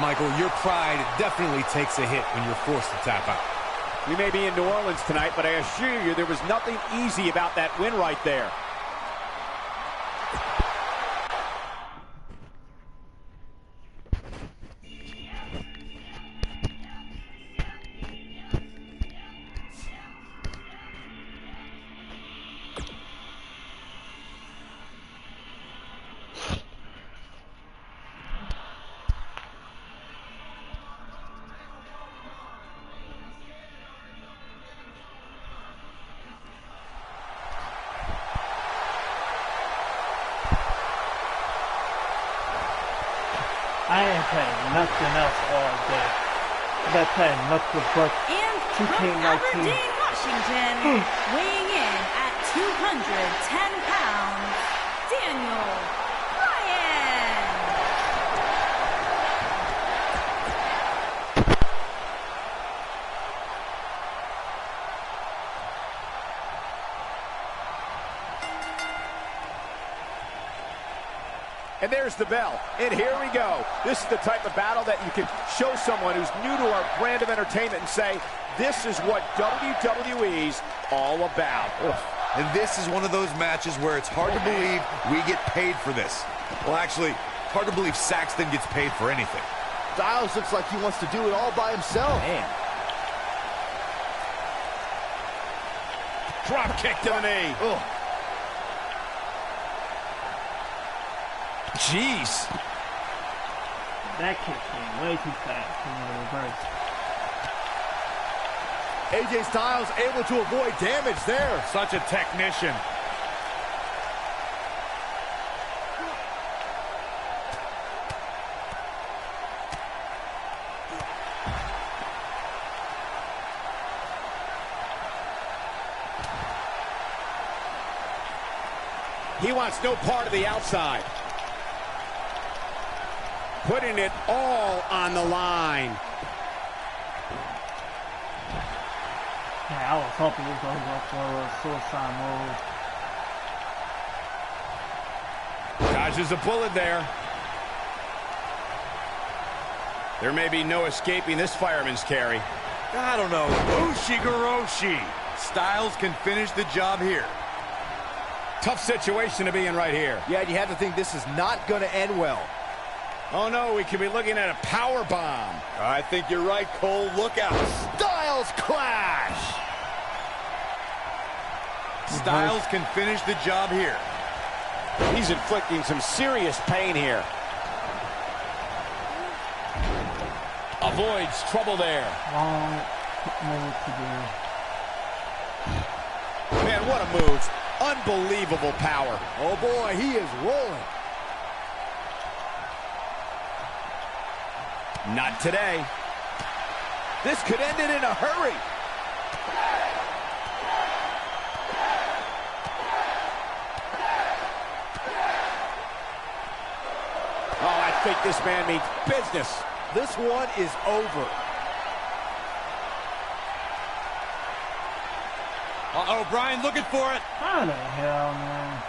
Michael, your pride definitely takes a hit when you're forced to tap out. We may be in New Orleans tonight, but I assure you there was nothing easy about that win right there. I ain't playing nothing else all day. I've been playing nothing but And from 2K19. Aberdeen, Washington, weighing in at 210 pounds, Daniel Bryan. And there's the bell. And here we go. This is the type of battle that you can show someone who's new to our brand of entertainment and say, this is what WWE's all about. And this is one of those matches where it's hard to believe we get paid for this. Well, actually, hard to believe Saxton gets paid for anything. Styles looks like he wants to do it all by himself. Man. Drop kick to the knee. Ugh. Jeez. That kick came way too fast from the reverse. AJ Styles able to avoid damage there. Such a technician. He wants no part of the outside. Putting it all on the line. Yeah, I was hoping he was going to go for a suicide move. Dodges a bullet there. There may be no escaping this fireman's carry. I don't know. Ushigoroshi. Styles can finish the job here. Tough situation to be in right here. Yeah, you have to think this is not going to end well. Oh no, we could be looking at a power bomb. I think you're right, Cole. Look out. Styles clash. Styles can finish the job here. He's inflicting some serious pain here. Avoids trouble there. Wrong move to do. Man, what a move. Unbelievable power. Oh boy, he is rolling. Not today. This could end it in a hurry. Oh, I think this man means business. This one is over. Uh-oh, Bryan looking for it. How the hell, man?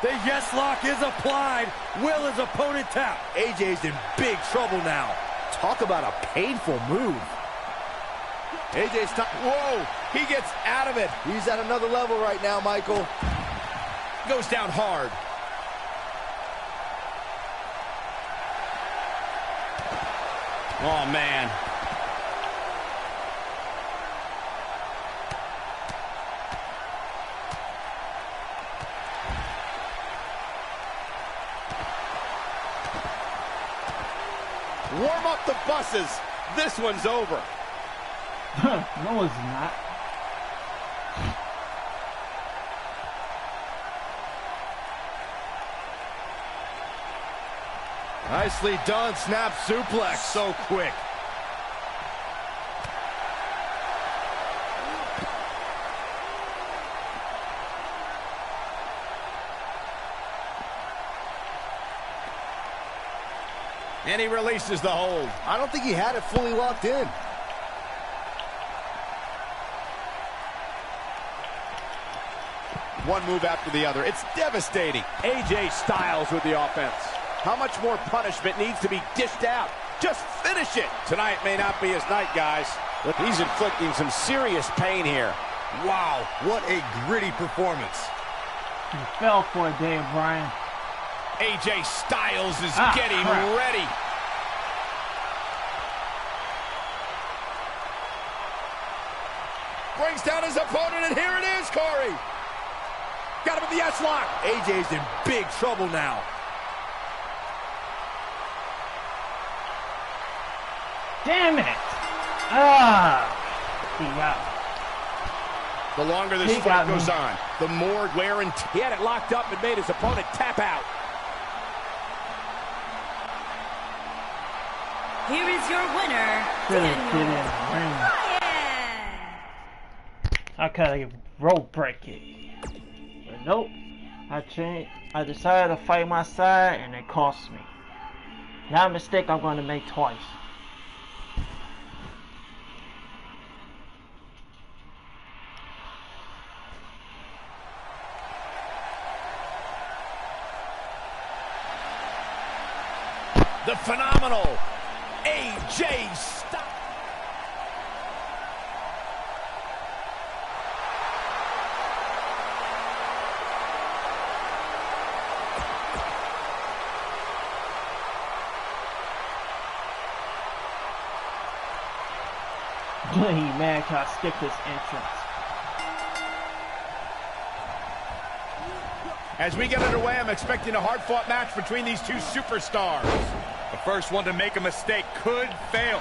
The yes lock is applied. Will his opponent tap? AJ's in big trouble now. Talk about a painful move. AJ's time. Whoa, he gets out of it. He's at another level right now, Michael. Goes down hard. Oh, man. Warm up the buses. This one's over. No, it's not. Nicely done. Snap suplex. So quick. And he releases the hold. I don't think he had it fully locked in. One move after the other. It's devastating. AJ Styles with the offense. How much more punishment needs to be dished out? Just finish it. Tonight may not be his night, guys. Look, he's inflicting some serious pain here. Wow, what a gritty performance. He fell for it, Dave Bryan. AJ Styles is getting crap. ready. Brings down his opponent, and here it is, Corey. Got him in the S-lock. AJ's in big trouble now. Damn it! Ah! He got me. The longer this He fight got me. goes on, the more wear and tear. He had it locked up and made his opponent tap out. Here is your winner, Didn't Daniel get in the ring. Bryan. I could have rope break it. But nope. I decided to fight my side and it cost me. Not a mistake I'm going to make twice. The phenomenal AJ Styles. He mad 'cause I skipped his entrance. As we get underway, I'm expecting a hard-fought match between these two superstars. The first one to make a mistake could fail.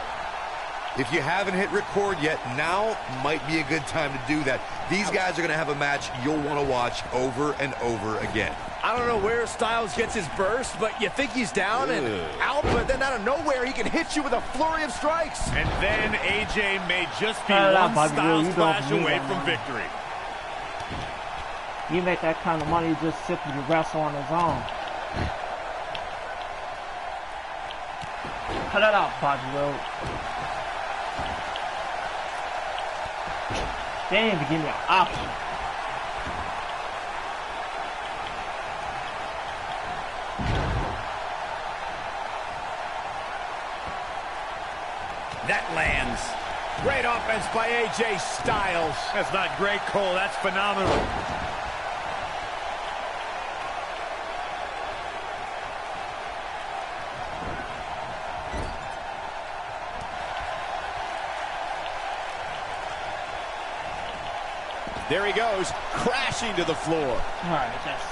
If you haven't hit record yet, now might be a good time to do that. These guys are going to have a match you'll want to watch over and over again. I don't know where Styles gets his burst, but you think he's down and out, but then out of nowhere, he can hit you with a flurry of strikes. And then AJ may just be Cut it out, one Bobby. style You don't splash need away that from money. victory. You make that kind of money just simply to wrestle on his own. Cut it out, Bobby Roode. They didn't even give me an option. That lands. Great offense by AJ Styles. That's not great, Cole. That's phenomenal. There he goes, crashing to the floor. Alright, that's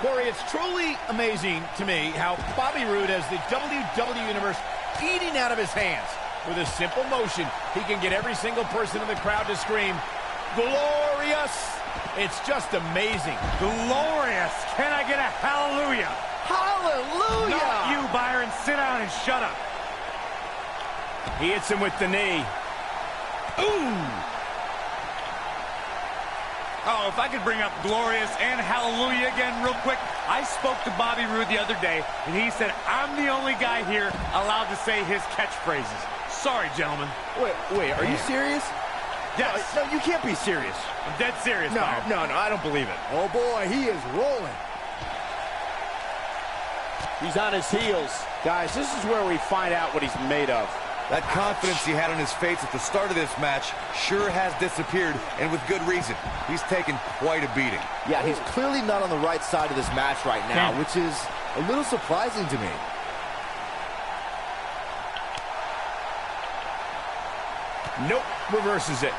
Corey, it's truly amazing to me how Bobby Roode has the WWE Universe eating out of his hands. With a simple motion, he can get every single person in the crowd to scream, "Glorious!" It's just amazing. Glorious! Can I get a hallelujah? Hallelujah! Not you, Byron. Sit down and shut up. He hits him with the knee. Ooh! Oh, if I could bring up glorious and hallelujah again real quick. I spoke to Bobby Roode the other day, and he said, I'm the only guy here allowed to say his catchphrases. Sorry, gentlemen. Wait, are you serious? Yes. No, you can't be serious. I'm dead serious, No, Byron. no, I don't believe it. Oh, boy, he is rolling. He's on his heels. Guys, this is where we find out what he's made of. That confidence he had on his face at the start of this match sure has disappeared, and with good reason. He's taken quite a beating. Yeah, he's clearly not on the right side of this match right now, which is a little surprising to me. Nope, reverses it.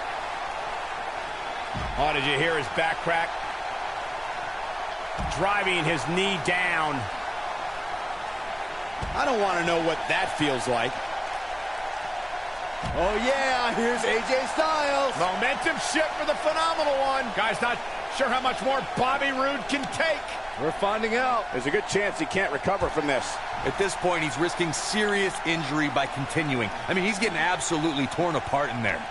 Oh, did you hear his back crack? Driving his knee down. I don't want to know what that feels like. Oh, yeah, here's AJ Styles. Momentum shift for the phenomenal one. Guy's not sure how much more Bobby Roode can take. We're finding out. There's a good chance he can't recover from this. At this point, he's risking serious injury by continuing. I mean, he's getting absolutely torn apart in there.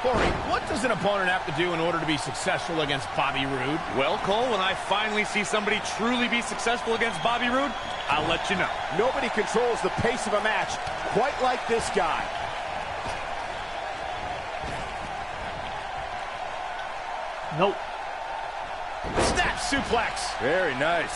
Corey, what does an opponent have to do in order to be successful against Bobby Roode? Well, Cole, when I finally see somebody truly be successful against Bobby Roode, I'll let you know. Nobody controls the pace of a match quite like this guy. Nope. Snap suplex. Very nice.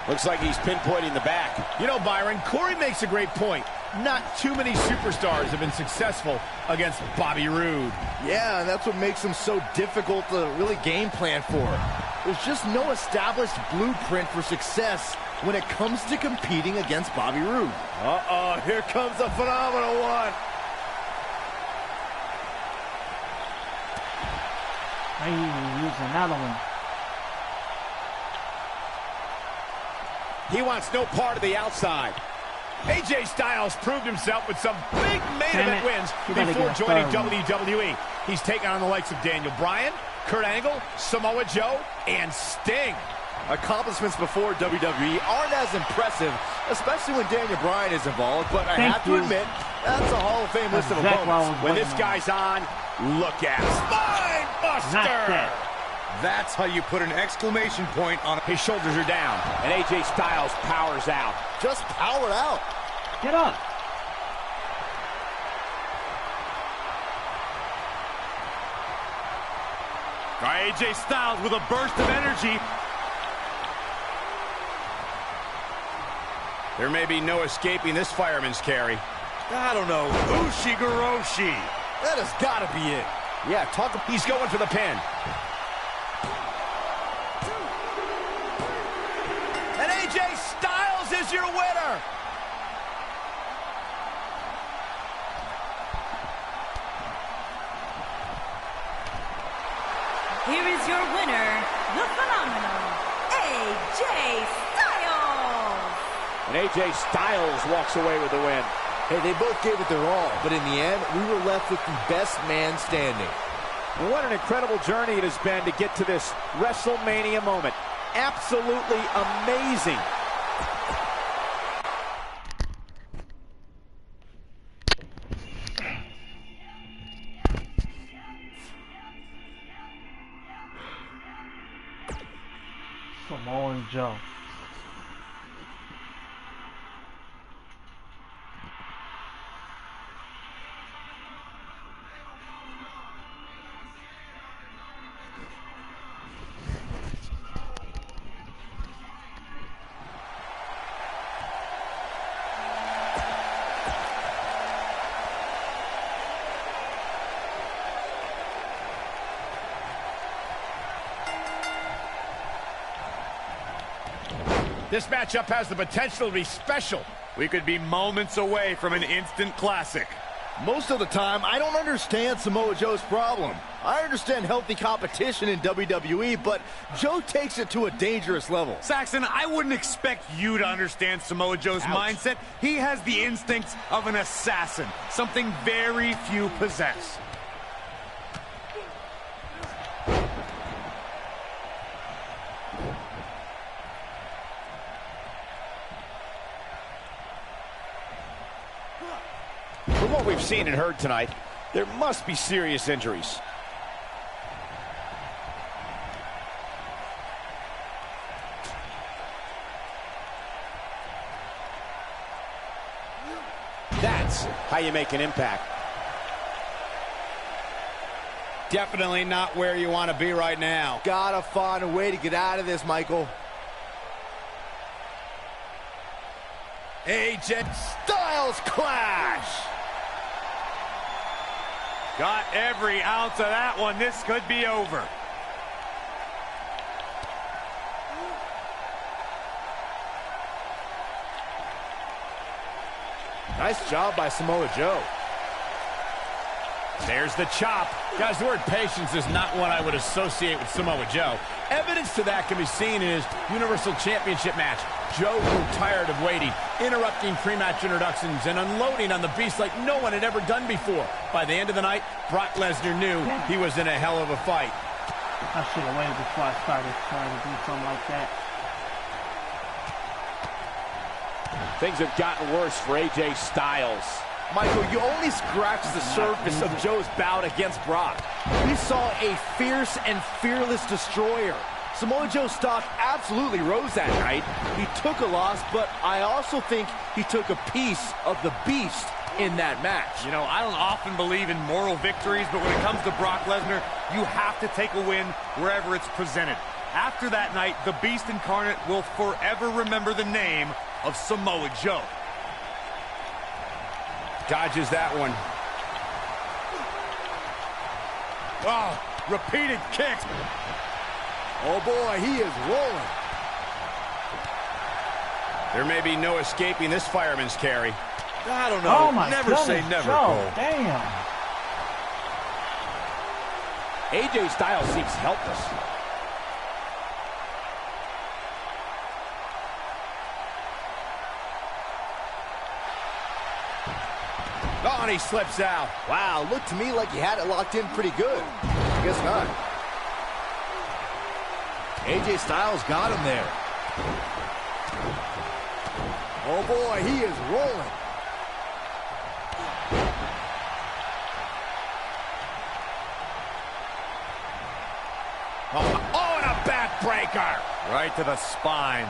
Looks like he's pinpointing the back. You know, Byron, Corey makes a great point. Not too many superstars have been successful against Bobby Roode. Yeah, and that's what makes him so difficult to really game plan for. There's just no established blueprint for success when it comes to competing against Bobby Roode. Uh-oh, here comes a phenomenal one. I even use another one. He wants no part of the outside. AJ Styles proved himself with some big main Damn event it. wins You gotta before get a joining third one. WWE. He's taken on the likes of Daniel Bryan, Kurt Angle, Samoa Joe, and Sting. Accomplishments before WWE aren't as impressive, especially when Daniel Bryan is involved, but I have to admit, that's a Hall of Fame list of exactly what I opponents. was When waiting this on. guy's on, look at him. Spine Not Buster! that. That's how you put an exclamation point on His shoulders are down. And AJ Styles powers out. Just power out. Get up. AJ Styles with a burst of energy. There may be no escaping this fireman's carry. I don't know. Ushigoroshi. That has got to be it. Yeah, He's going for the pin. And AJ Styles is your winner. Here is your winner, the phenomenal AJ Styles. And AJ Styles walks away with the win. Hey, they both gave it their all, but in the end, we were left with the best man standing. And what an incredible journey it has been to get to this WrestleMania moment. Absolutely amazing. Samoa Joe. This matchup has the potential to be special. We could be moments away from an instant classic. Most of the time, I don't understand Samoa Joe's problem. I understand healthy competition in WWE, but Joe takes it to a dangerous level. Saxon, I wouldn't expect you to understand Samoa Joe's mindset. He has the instincts of an assassin, something very few possess. From what we've seen and heard tonight, there must be serious injuries. That's how you make an impact. Definitely not where you want to be right now. Gotta find a way to get out of this, Michael. AJ Styles clash! Got every ounce of that one. This could be over. Nice job by Samoa Joe. There's the chop. Guys, the word patience is not one I would associate with Samoa Joe. Evidence to that can be seen in his Universal Championship match. Joe grew tired of waiting, interrupting pre-match introductions and unloading on the Beast like no one had ever done before. By the end of the night, Brock Lesnar knew he was in a hell of a fight. I should have waited before I started trying to do something like that. Things have gotten worse for AJ Styles. Michael, you only scratched the surface of Joe's bout against Brock. We saw a fierce and fearless destroyer. Samoa Joe's stock absolutely rose that night. He took a loss, but I also think he took a piece of the Beast in that match. You know, I don't often believe in moral victories, but when it comes to Brock Lesnar, you have to take a win wherever it's presented. After that night, the Beast Incarnate will forever remember the name of Samoa Joe. Dodges that one. Oh, repeated kicks. Oh boy, he is rolling. There may be no escaping this fireman's carry. I don't know. Oh my never goodness, say never, Joe. Cole. Damn. AJ Styles seems helpless. Oh, and he slips out. Wow, looked to me like he had it locked in pretty good. I guess not. AJ Styles got him there. Oh boy, he is rolling. Oh, and a backbreaker. Right to the spine.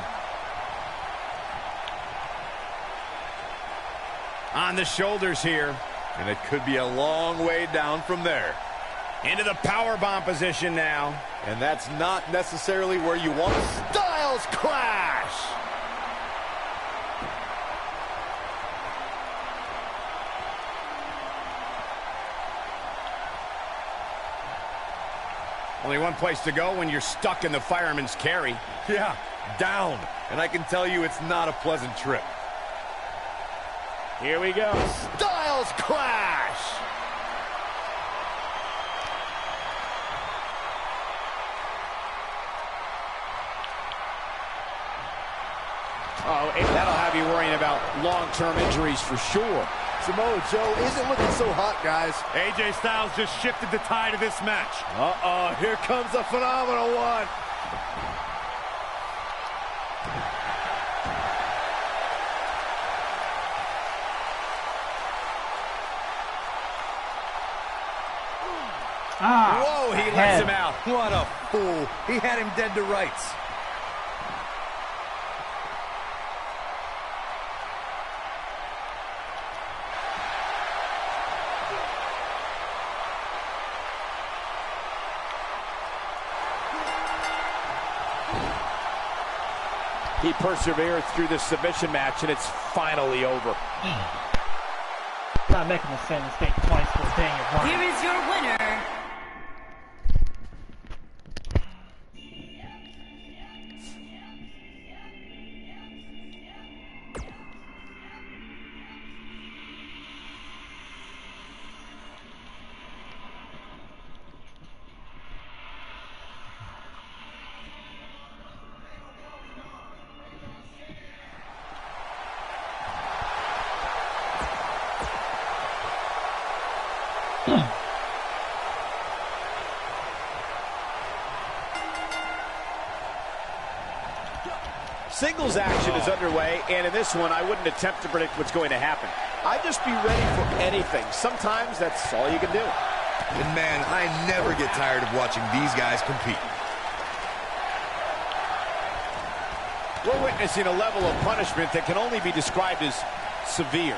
On the shoulders here. And it could be a long way down from there. Into the powerbomb position now. And that's not necessarily where you want to. Styles clash! Only one place to go when you're stuck in the fireman's carry. Yeah, down. And I can tell you it's not a pleasant trip. Here we go. Styles clash! Oh, and that'll have you worrying about long-term injuries for sure. Samoa Joe isn't looking so hot, guys. AJ Styles just shifted the tide of this match. Uh-oh, here comes the phenomenal one. Whoa, he lets him out. What a fool. He had him dead to rights. He persevered through this submission match, and it's finally over. Not making the same mistake twice for a day of Here is your winner, Singles action is underway, and in this one, I wouldn't attempt to predict what's going to happen. I'd just be ready for anything. Sometimes that's all you can do. And man, I never get tired of watching these guys compete. We're witnessing a level of punishment that can only be described as severe.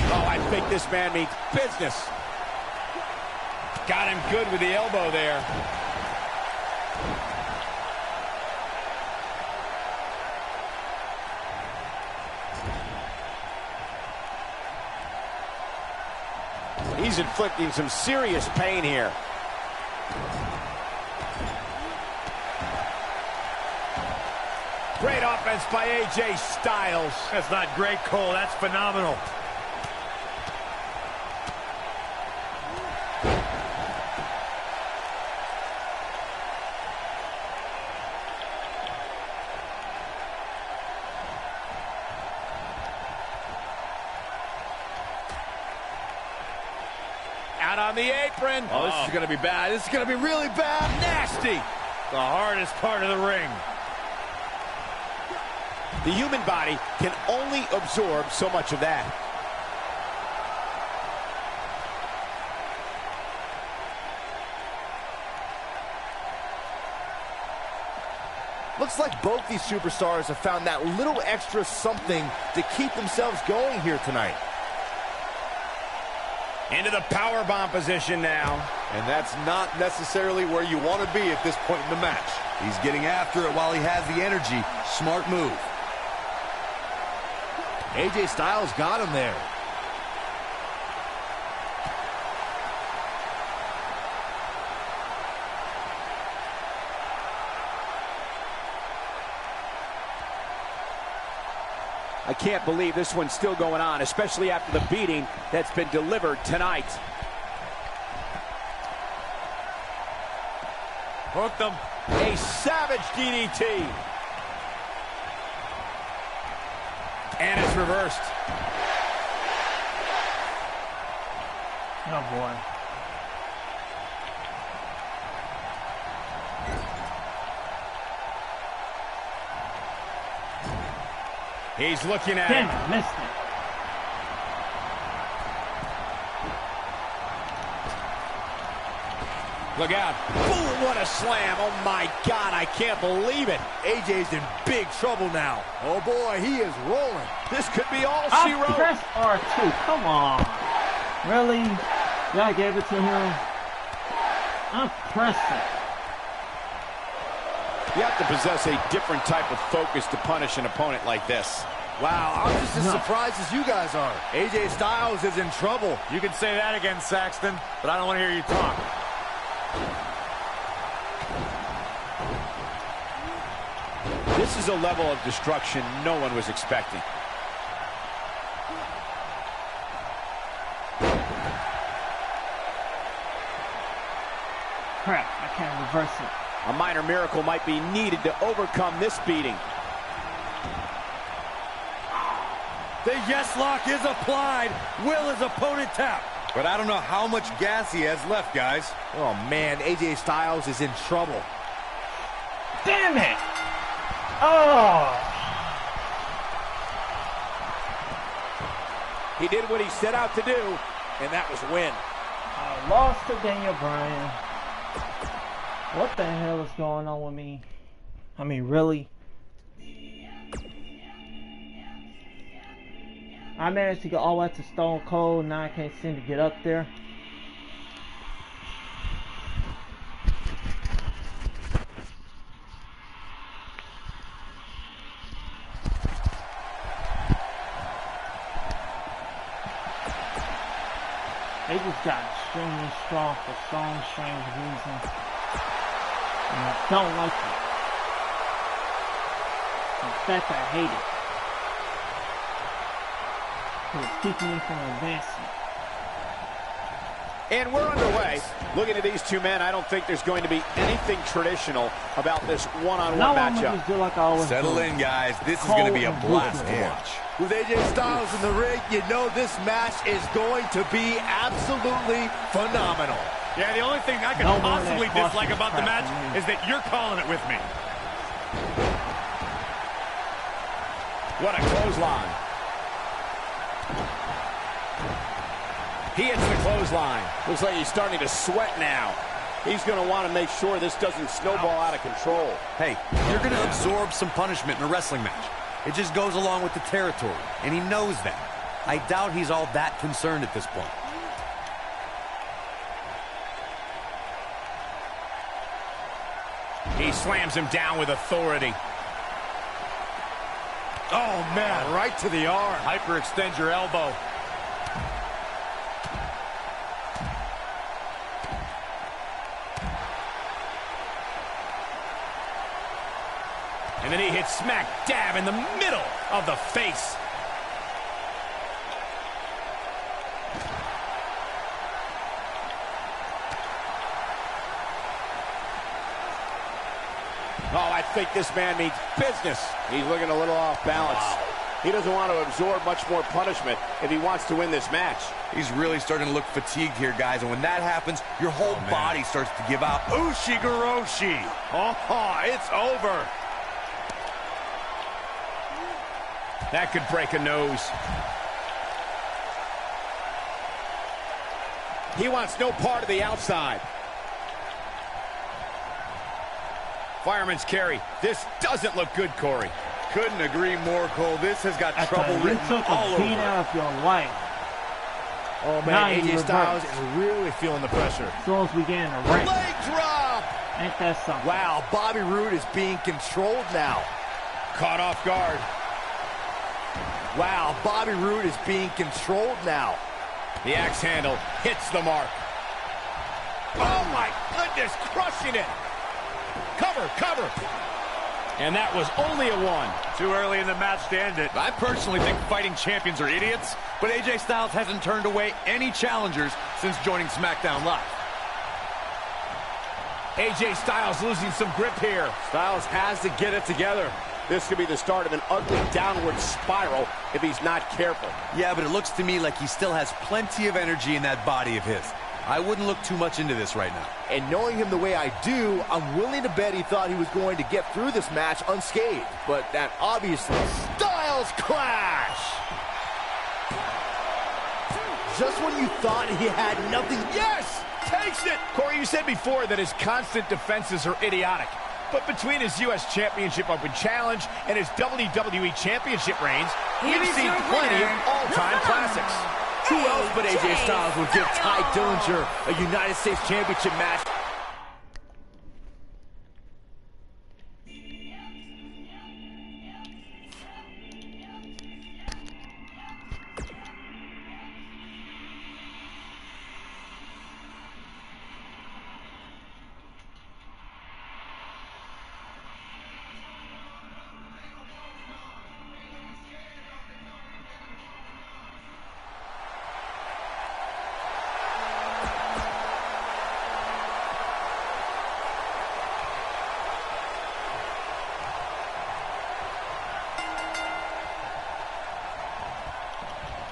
Oh, I think this man means business. Got him good with the elbow there. He's inflicting some serious pain here. Great offense by AJ Styles. That's not great, Cole. That's phenomenal. Out on the apron. Oh, this is going to be bad. This is going to be really bad. Nasty. The hardest part of the ring. The human body can only absorb so much of that. Looks like both these superstars have found that little extra something to keep themselves going here tonight. Into the powerbomb position now. And that's not necessarily where you want to be at this point in the match. He's getting after it while he has the energy. Smart move. AJ Styles got him there. I can't believe this one's still going on, especially after the beating that's been delivered tonight. Hooked him. A savage DDT. And it's reversed. Oh, boy. He's looking at Damn it. it, missed it. Look out. Boom, what a slam. Oh, my God, I can't believe it. AJ's in big trouble now. Oh, boy, he is rolling. This could be all she I wrote. pressed R2. Come on. Really? Y'all gave it to him? I pressed it. You have to possess a different type of focus to punish an opponent like this. Wow, I'm just as surprised as you guys are. AJ Styles is in trouble. You can say that again, Saxton, but I don't want to hear you talk. This is a level of destruction no one was expecting. Crap, I can't reverse it. A minor miracle might be needed to overcome this beating. The yes lock is applied. Will his opponent tap? But I don't know how much gas he has left, guys. Oh, man, AJ Styles is in trouble. Damn it! Oh! He did what he set out to do, and that was win. I lost to Daniel Bryan. What the hell is going on with me? I mean, really? I managed to get all the way to Stone Cold, now I can't seem to get up there. They just got extremely strong for some strange reason. And I don't like it. In fact, I hate it. It's keeping me from advancing. And we're underway. Looking at these two men, I don't think there's going to be anything traditional about this one-on-one matchup. Just do like I always Settle do. in, guys. This is going to be a blast to watch. With AJ Styles in the ring, you know this match is going to be absolutely phenomenal. Yeah, the only thing I can possibly dislike about the match is that you're calling it with me. What a clothesline. He hits the clothesline. Looks like he's starting to sweat now. He's going to want to make sure this doesn't snowball out of control. Hey, you're going to absorb some punishment in a wrestling match. It just goes along with the territory, and he knows that. I doubt he's all that concerned at this point. He slams him down with authority. Oh, man, right to the arm. Hyperextend your elbow. And then he hits smack dab in the middle of the face. Oh, I think this man means business. He's looking a little off balance. Wow. He doesn't want to absorb much more punishment if he wants to win this match. He's really starting to look fatigued here, guys. And when that happens, your whole body starts to give out. Ushigoroshi. Oh, it's over. That could break a nose. He wants no part of the outside. Fireman's carry. This doesn't look good, Corey. Couldn't agree more, Cole. This has got trouble written all over. You took a beat out of your life. Oh, man, AJ Styles is really feeling the pressure. As soon as we get in the ring. Leg drop! Ain't that something? Wow, Bobby Roode is being controlled now. Caught off guard. Wow, Bobby Roode is being controlled now. The axe handle hits the mark. Oh, my goodness, crushing it. Cover, cover. And that was only a 1. Too early in the match to end it. I personally think fighting champions are idiots, but AJ Styles hasn't turned away any challengers since joining SmackDown Live. AJ Styles losing some grip here. Styles has to get it together. This could be the start of an ugly downward spiral if he's not careful. Yeah, but it looks to me like he still has plenty of energy in that body of his. I wouldn't look too much into this right now. And knowing him the way I do, I'm willing to bet he thought he was going to get through this match unscathed. But that obviously Styles clash! Just when you thought he had nothing. Yes! Takes it! Corey, you said before that his constant defenses are idiotic. But between his U.S. Championship Open Challenge and his WWE Championship reigns, we've seen plenty of all-time classics. Who else but AJ Styles would give Ty Dillinger a United States Championship match?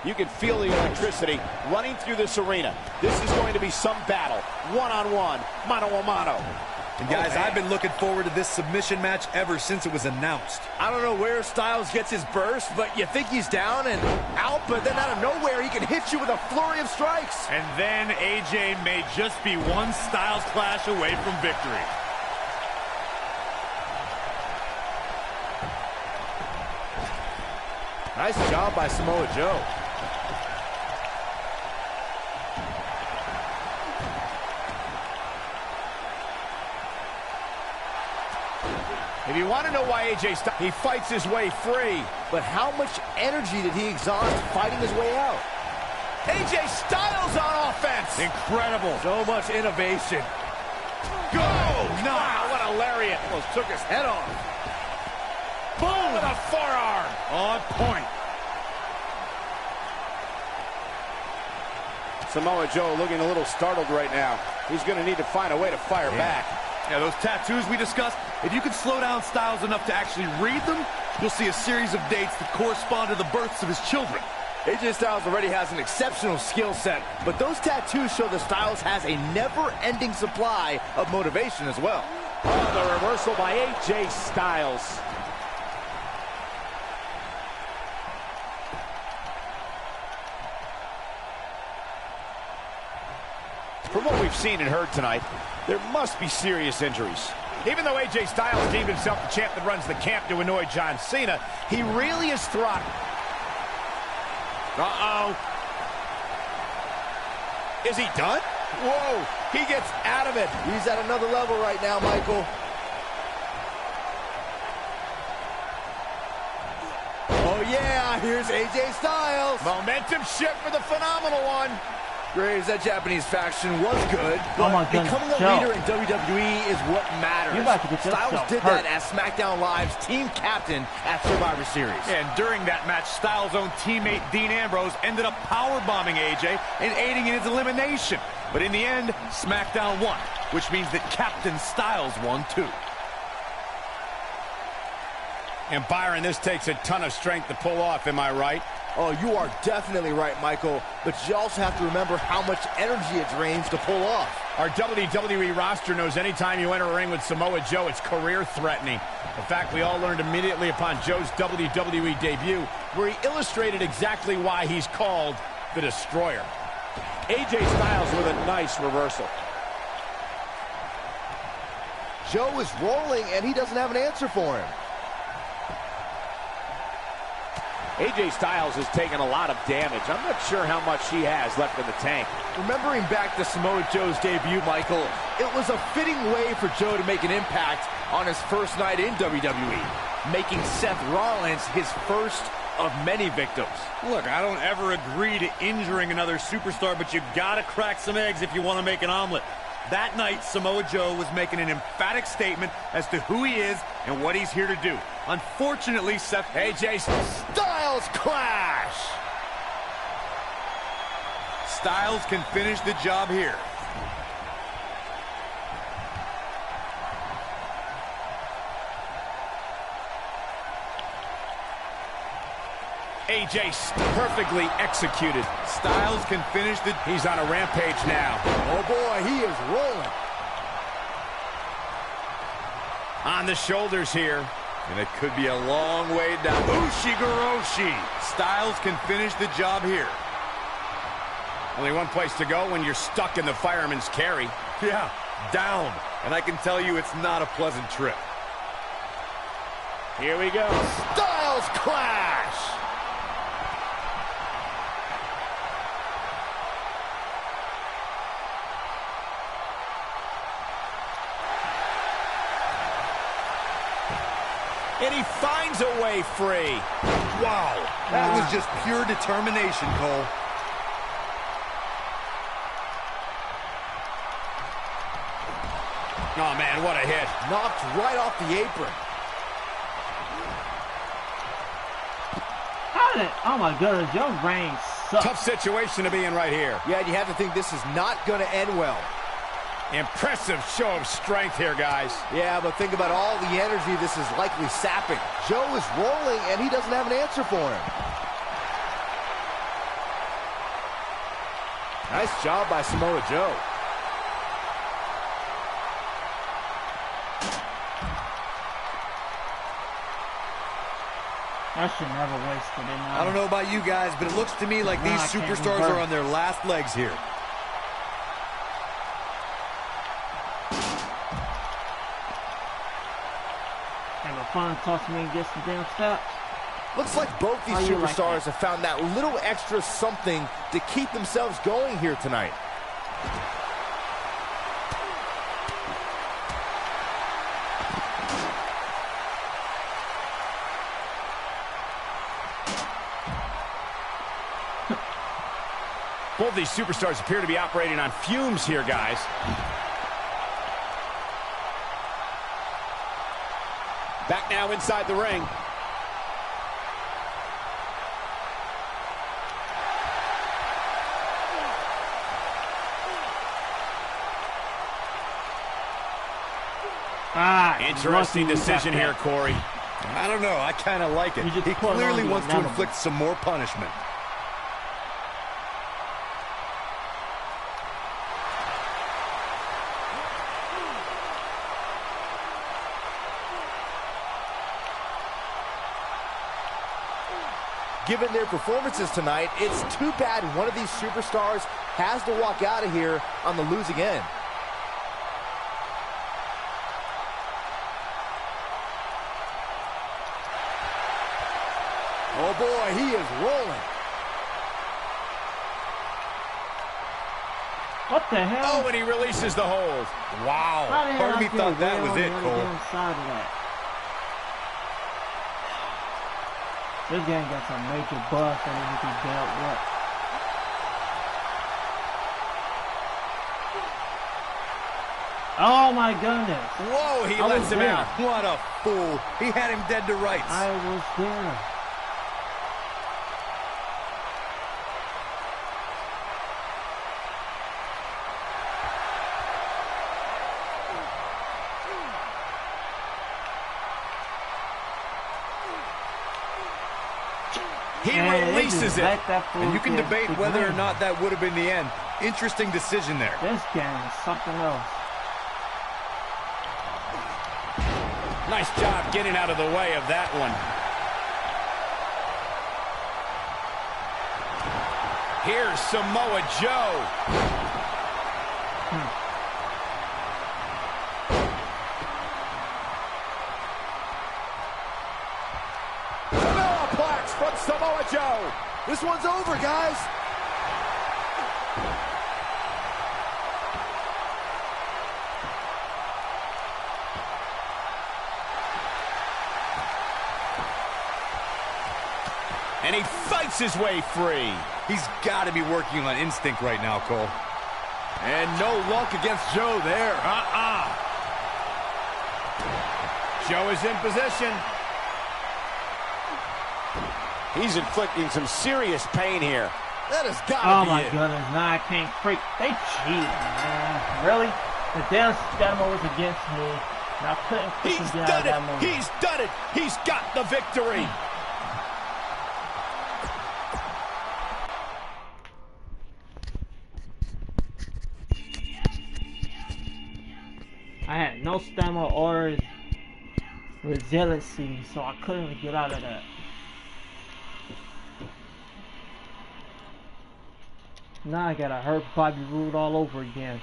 You can feel the electricity running through this arena. This is going to be some battle. One-on-one, mano-a-mano. And guys, I've been looking forward to this submission match ever since it was announced. I don't know where Styles gets his burst, but you think he's down and out, but then out of nowhere, he can hit you with a flurry of strikes. And then AJ may just be one Styles clash away from victory. Nice job by Samoa Joe. If you want to know why AJ Styles, he fights his way free. But how much energy did he exhaust fighting his way out? AJ Styles on offense. Incredible. So much innovation. Go! No! Wow, what a lariat. Almost took his head off. Boom! With a forearm. On point. Samoa Joe looking a little startled right now. He's going to need to find a way to fire back. Yeah, those tattoos we discussed, if you can slow down Styles enough to actually read them, you'll see a series of dates that correspond to the births of his children. AJ Styles already has an exceptional skill set, but those tattoos show that Styles has a never-ending supply of motivation as well. Oh, the reversal by AJ Styles. From what we've seen and heard tonight, there must be serious injuries. Even though AJ Styles deemed himself the champ that runs the camp to annoy John Cena, he really is throttled. Uh-oh. Is he done? Whoa, he gets out of it. He's at another level right now, Michael. Oh, yeah, here's AJ Styles. Momentum shift for the phenomenal one. Graves, that Japanese faction was good, Oh my but goodness, becoming a Joe. leader in WWE is what matters. You're about to get Styles yourself did hurt. that as SmackDown Live's team captain at Survivor Series. And during that match, Styles' own teammate Dean Ambrose ended up powerbombing AJ and aiding in his elimination. But in the end, SmackDown won, which means that Captain Styles won too. And Byron, this takes a ton of strength to pull off, am I right? Oh, you are definitely right, Michael, but you also have to remember how much energy it drains to pull off. Our WWE roster knows anytime you enter a ring with Samoa Joe, it's career-threatening. In fact, we all learned immediately upon Joe's WWE debut, where he illustrated exactly why he's called the Destroyer. AJ Styles with a nice reversal. Joe is rolling, and he doesn't have an answer for him. AJ Styles has taken a lot of damage. I'm not sure how much he has left in the tank. Remembering back to Samoa Joe's debut, Michael, it was a fitting way for Joe to make an impact on his first night in WWE, making Seth Rollins his first of many victims. Look, I don't ever agree to injuring another superstar, but you gotta crack some eggs if you want to make an omelet. That night, Samoa Joe was making an emphatic statement as to who he is and what he's here to do. Unfortunately, Seth... AJ Styles clash! Styles can finish the job here. AJ perfectly executed. Styles can finish the... He's on a rampage now. Oh boy, he is rolling. On the shoulders here. And it could be a long way down. Ushigoroshi. Styles can finish the job here. Only one place to go when you're stuck in the fireman's carry. Yeah, down. And I can tell you it's not a pleasant trip. Here we go. Styles clash! And he finds a way free. Wow, that was just pure determination, Cole. Oh, man, what a hit. Knocked right off the apron. How did... Oh my goodness, your reign sucks. Tough situation to be in right here. Yeah, and you have to think this is not going to end well. Impressive show of strength here, guys. Yeah, but think about all the energy this is likely sapping. Joe is rolling, and he doesn't have an answer for him. Nice job by Samoa Joe. I should never wasted it. I don't know about you guys, but it looks to me like these superstars are on their last legs here. Having fun tossing me against the damn steps. Looks like both these superstars have found that little extra something to keep themselves going here tonight. Both these superstars appear to be operating on fumes here, guys. Back now inside the ring. Interesting decision here, Corey. I don't know. I kind of like it. He clearly wants to inflict some more punishment. given their performances tonight. It's too bad one of these superstars has to walk out of here on the losing end. Oh boy, he is rolling. What the hell? Oh, and he releases the hold. Wow. Part of me thought that was it, Cole. This game got some major buffs and it can be dealt with. Oh my goodness. Whoa, he lets him out. What a fool. He had him dead to rights. I was there. He releases it. And you can debate whether or not that would have been the end. Interesting decision there. This game is something else. Nice job getting out of the way of that one. Here's Samoa Joe. From Samoa Joe. This one's over, guys. And he fights his way free. He's got to be working on instinct right now, Cole. And no luck against Joe there. Joe is in position. He's inflicting some serious pain here. That has got to be it. Oh my goodness, nah, I can't freak. They cheated, man. Really? The damn stamina was against me. And I couldn't freaking get out of that moment. He's done it. He's got the victory. I had no stamina or resiliency, so I couldn't get out of that. Now I gotta hurt Bobby Roode all over again.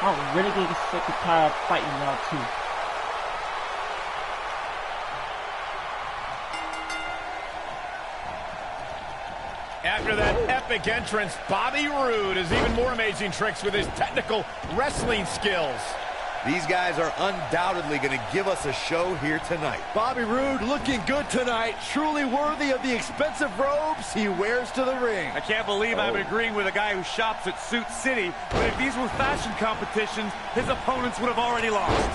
I'm really getting sick and tired of fighting now too. After that epic entrance, Bobby Roode has even more amazing tricks with his technical wrestling skills. These guys are undoubtedly going to give us a show here tonight. Bobby Roode looking good tonight. Truly worthy of the expensive robes he wears to the ring. I can't believe I'm agreeing with a guy who shops at Suit City, but if these were fashion competitions, his opponents would have already lost.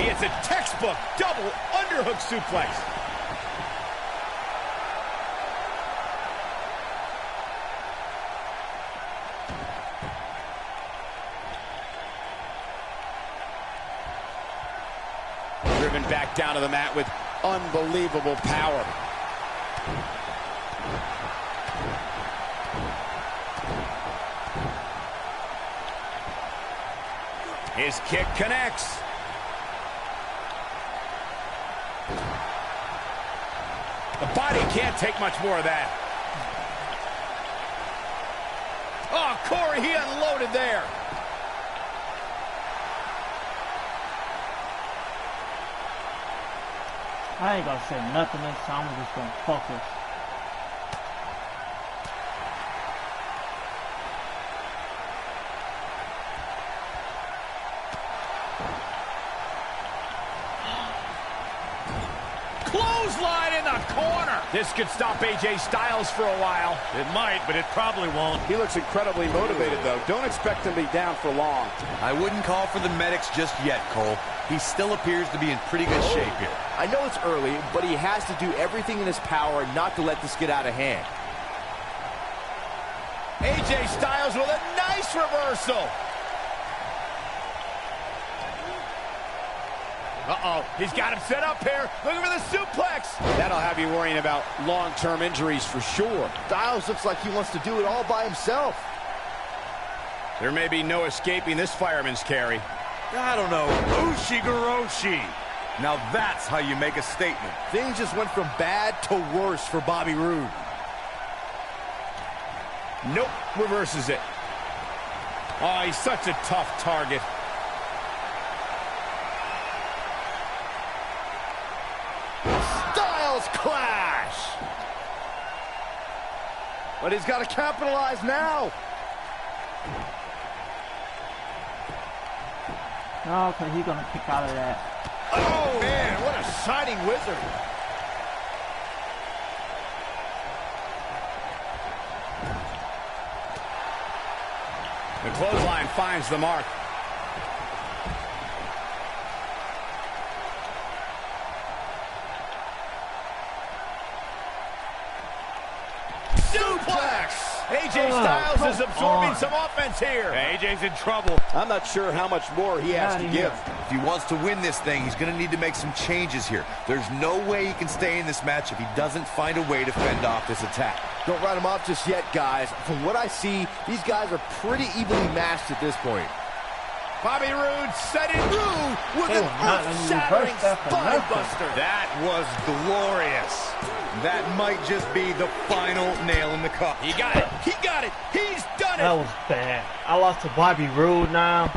It's a textbook double underhook suplex. Driven back down to the mat with unbelievable power. His kick connects. The body can't take much more of that. Oh, Corey, he unloaded there. I ain't gonna say nothing this time. I'm just gonna focus. Clothesline in the corner. This could stop AJ Styles for a while. It might, but it probably won't. He looks incredibly motivated, though. Don't expect him to be down for long. I wouldn't call for the medics just yet, Cole. He still appears to be in pretty good shape here. I know it's early, but he has to do everything in his power not to let this get out of hand. AJ Styles with a nice reversal. Uh-oh, he's got him set up here. Looking for the suplex. That'll have you worrying about long-term injuries for sure. Styles looks like he wants to do it all by himself. There may be no escaping this fireman's carry. I don't know. Ushigoroshi. Now that's how you make a statement. Things just went from bad to worse for Bobby Roode. Nope, reverses it. Oh, he's such a tough target. Styles clash! But he's got to capitalize now. No, because he's going to kick out of that. Oh, man, what a shining wizard. The clothesline finds the mark. Suplex! AJ Styles is absorbing some offense here. AJ's in trouble. I'm not sure how much more he has to give. If he wants to win this thing, he's going to need to make some changes here. There's no way he can stay in this match if he doesn't find a way to fend off this attack. Don't write him off just yet, guys. From what I see, these guys are pretty evenly matched at this point. Bobby Roode setting through with an earth-shattering spinebuster. That was glorious. That might just be the final nail in the cup. He got it. He got it. He's done it. That was bad. I lost to Bobby Roode now.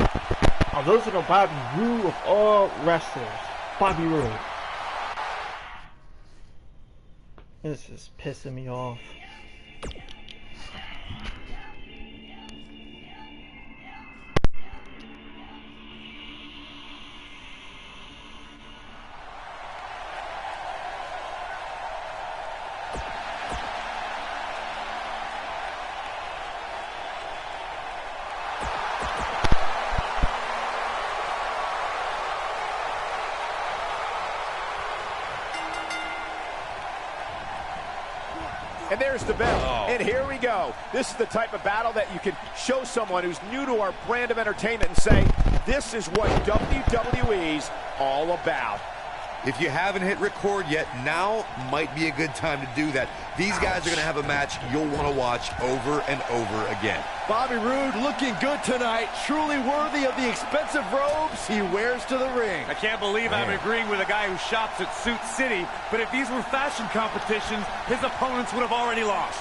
I'm losing to Bobby Roode of all wrestlers. Bobby Roode. This is pissing me off. And there's the bell. And here we go. This is the type of battle that you can show someone who's new to our brand of entertainment and say, this is what WWE's all about. If you haven't hit record yet, now might be a good time to do that. These guys are going to have a match you'll want to watch over and over again. Bobby Roode looking good tonight. Truly worthy of the expensive robes he wears to the ring. I can't believe I'm agreeing with a guy who shops at Suit City, but if these were fashion competitions, his opponents would have already lost.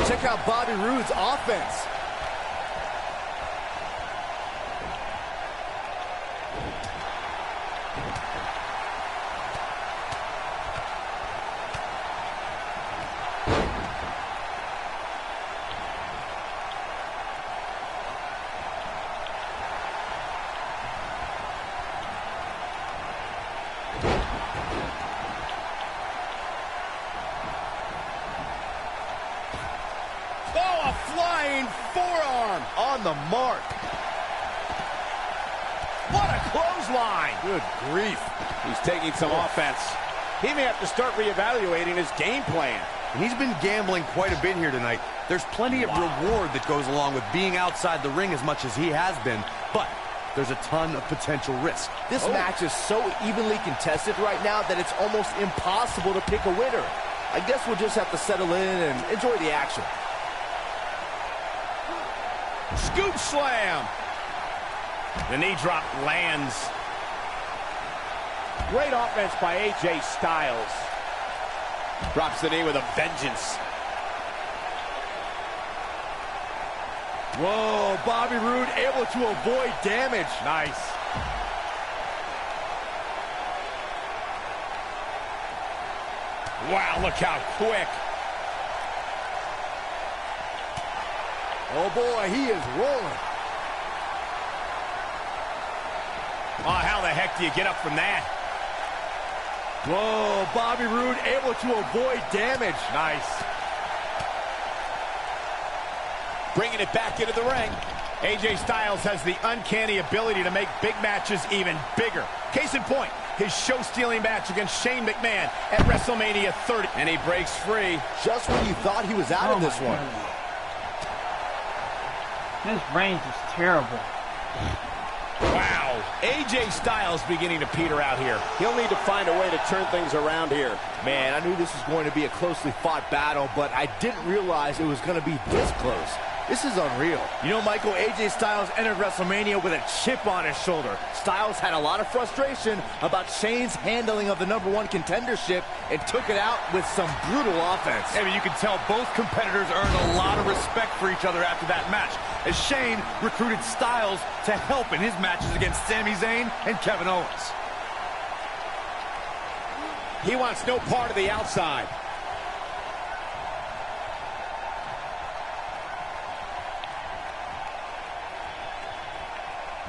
Check out Bobby Roode's offense. Oh, a flying forearm on the mark. What a clothesline. Good grief. He's taking some offense. He may have to start reevaluating his game plan. And he's been gambling quite a bit here tonight. There's plenty of reward that goes along with being outside the ring as much as he has been, but there's a ton of potential risk. This match is so evenly contested right now that it's almost impossible to pick a winner. I guess we'll just have to settle in and enjoy the action. Scoop slam. The knee drop lands. Great offense by AJ Styles. Drops the knee with a vengeance. Whoa, Bobby Roode able to avoid damage. Nice. Wow, look how quick. Oh boy, he is rolling. Oh, how the heck do you get up from that? Whoa, Bobby Roode able to avoid damage. Nice. Bringing it back into the ring. AJ Styles has the uncanny ability to make big matches even bigger. Case in point, his show-stealing match against Shane McMahon at WrestleMania 30. And he breaks free. Just when you thought he was out of this one. This range is terrible. Wow. AJ Styles beginning to peter out here. He'll need to find a way to turn things around here. Man, I knew this was going to be a closely fought battle, but I didn't realize it was going to be this close. This is unreal. You know, Michael, AJ Styles entered WrestleMania with a chip on his shoulder. Styles had a lot of frustration about Shane's handling of the #1 contendership and took it out with some brutal offense. I mean, you can tell both competitors earned a lot of respect for each other after that match, as Shane recruited Styles to help in his matches against Sami Zayn and Kevin Owens. He wants no part of the outside.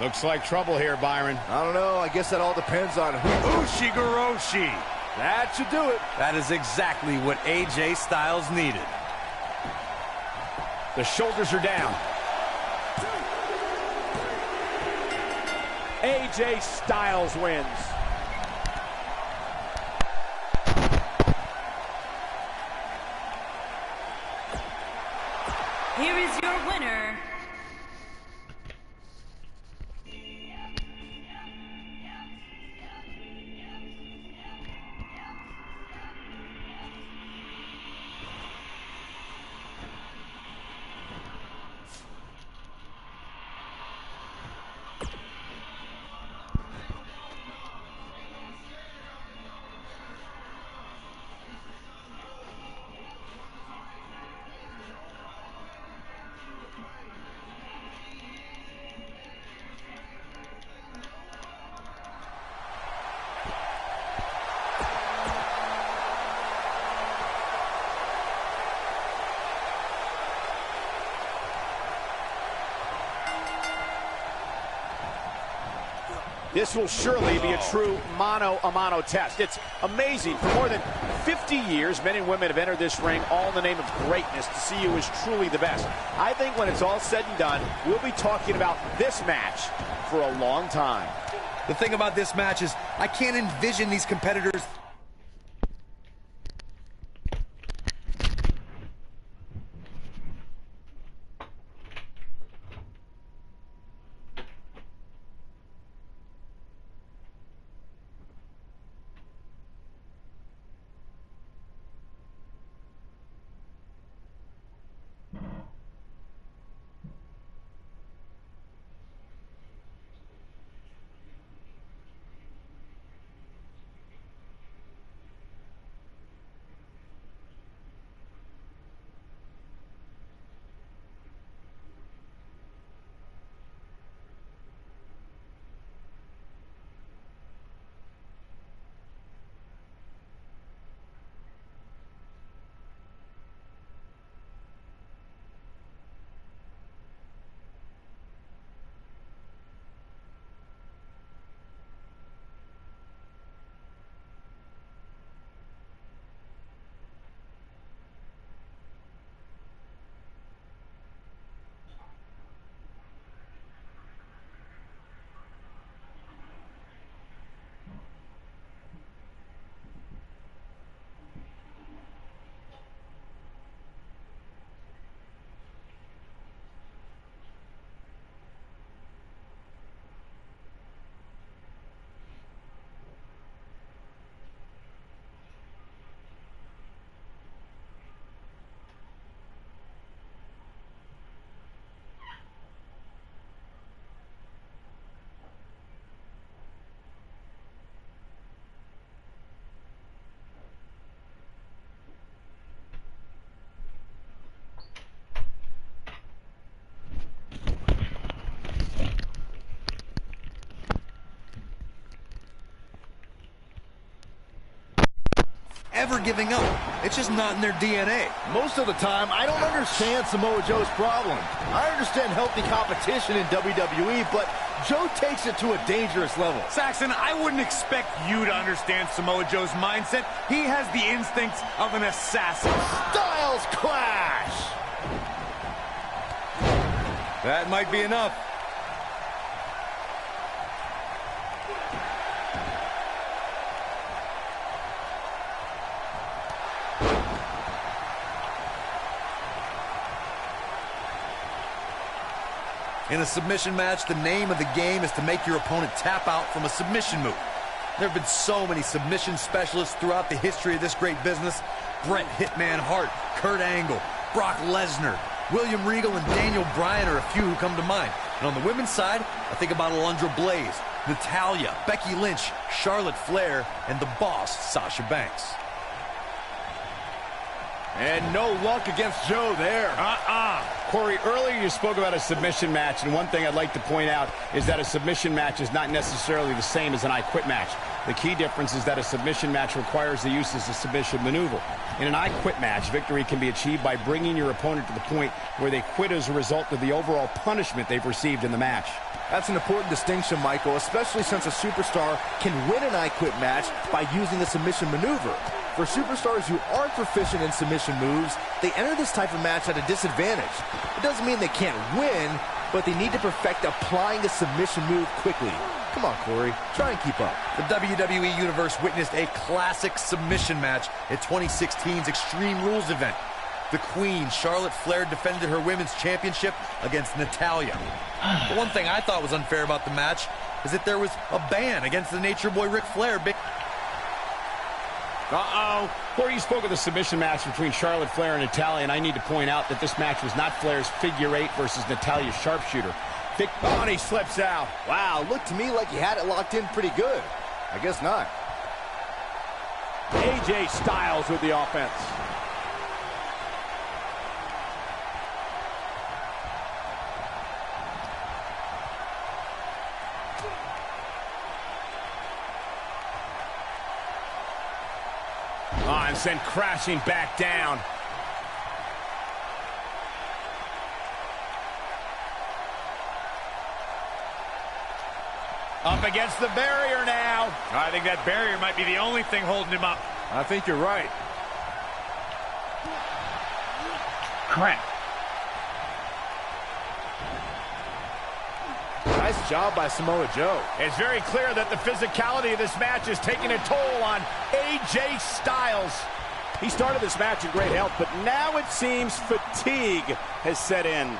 Looks like trouble here, Byron. I don't know. I guess that all depends on who. Ushigoroshi. That should do it. That is exactly what AJ Styles needed. The shoulders are down. AJ Styles wins. Here is your winner, This will surely be a true mano-a-mano test. It's amazing. For more than 50 years, men and women have entered this ring all in the name of greatness to see who is truly the best. I think when it's all said and done, we'll be talking about this match for a long time. The thing about this match is I can't envision these competitors. Ever giving up. It's just not in their DNA. Most of the time, I don't understand Samoa Joe's problem. I understand healthy competition in WWE, but Joe takes it to a dangerous level. Saxon, I wouldn't expect you to understand Samoa Joe's mindset. He has the instincts of an assassin. Styles clash! That might be enough. In a submission match, the name of the game is to make your opponent tap out from a submission move. There have been so many submission specialists throughout the history of this great business. Bret Hitman Hart, Kurt Angle, Brock Lesnar, William Regal, and Daniel Bryan are a few who come to mind. And on the women's side, I think about Alundra Blaze, Natalya, Becky Lynch, Charlotte Flair, and the boss, Sasha Banks. And no luck against Joe there. Corey, earlier you spoke about a submission match, and one thing I'd like to point out is that a submission match is not necessarily the same as an I Quit match. The key difference is that a submission match requires the use of a submission maneuver. In an I Quit match, victory can be achieved by bringing your opponent to the point where they quit as a result of the overall punishment they've received in the match. That's an important distinction, Michael, especially since a superstar can win an I Quit match by using a submission maneuver. For superstars who aren't proficient in submission moves, they enter this type of match at a disadvantage. It doesn't mean they can't win, but they need to perfect applying a submission move quickly. Come on, Corey, try and keep up. The WWE Universe witnessed a classic submission match at 2016's Extreme Rules event. The Queen, Charlotte Flair, defended her women's championship against Natalya. The one thing I thought was unfair about the match is that there was a ban against the Nature Boy Ric Flair. Corey, you spoke of the submission match between Charlotte Flair and Natalya, and I need to point out that this match was not Flair's figure eight versus Natalya's sharpshooter. And he slips out. Wow, looked to me like he had it locked in pretty good. I guess not. AJ Styles with the offense. And sent crashing back down. Up against the barrier now. I think that barrier might be the only thing holding him up. I think you're right. Crap. Nice job by Samoa Joe. It's very clear that the physicality of this match is taking a toll on AJ Styles. He started this match in great health, but now it seems fatigue has set in.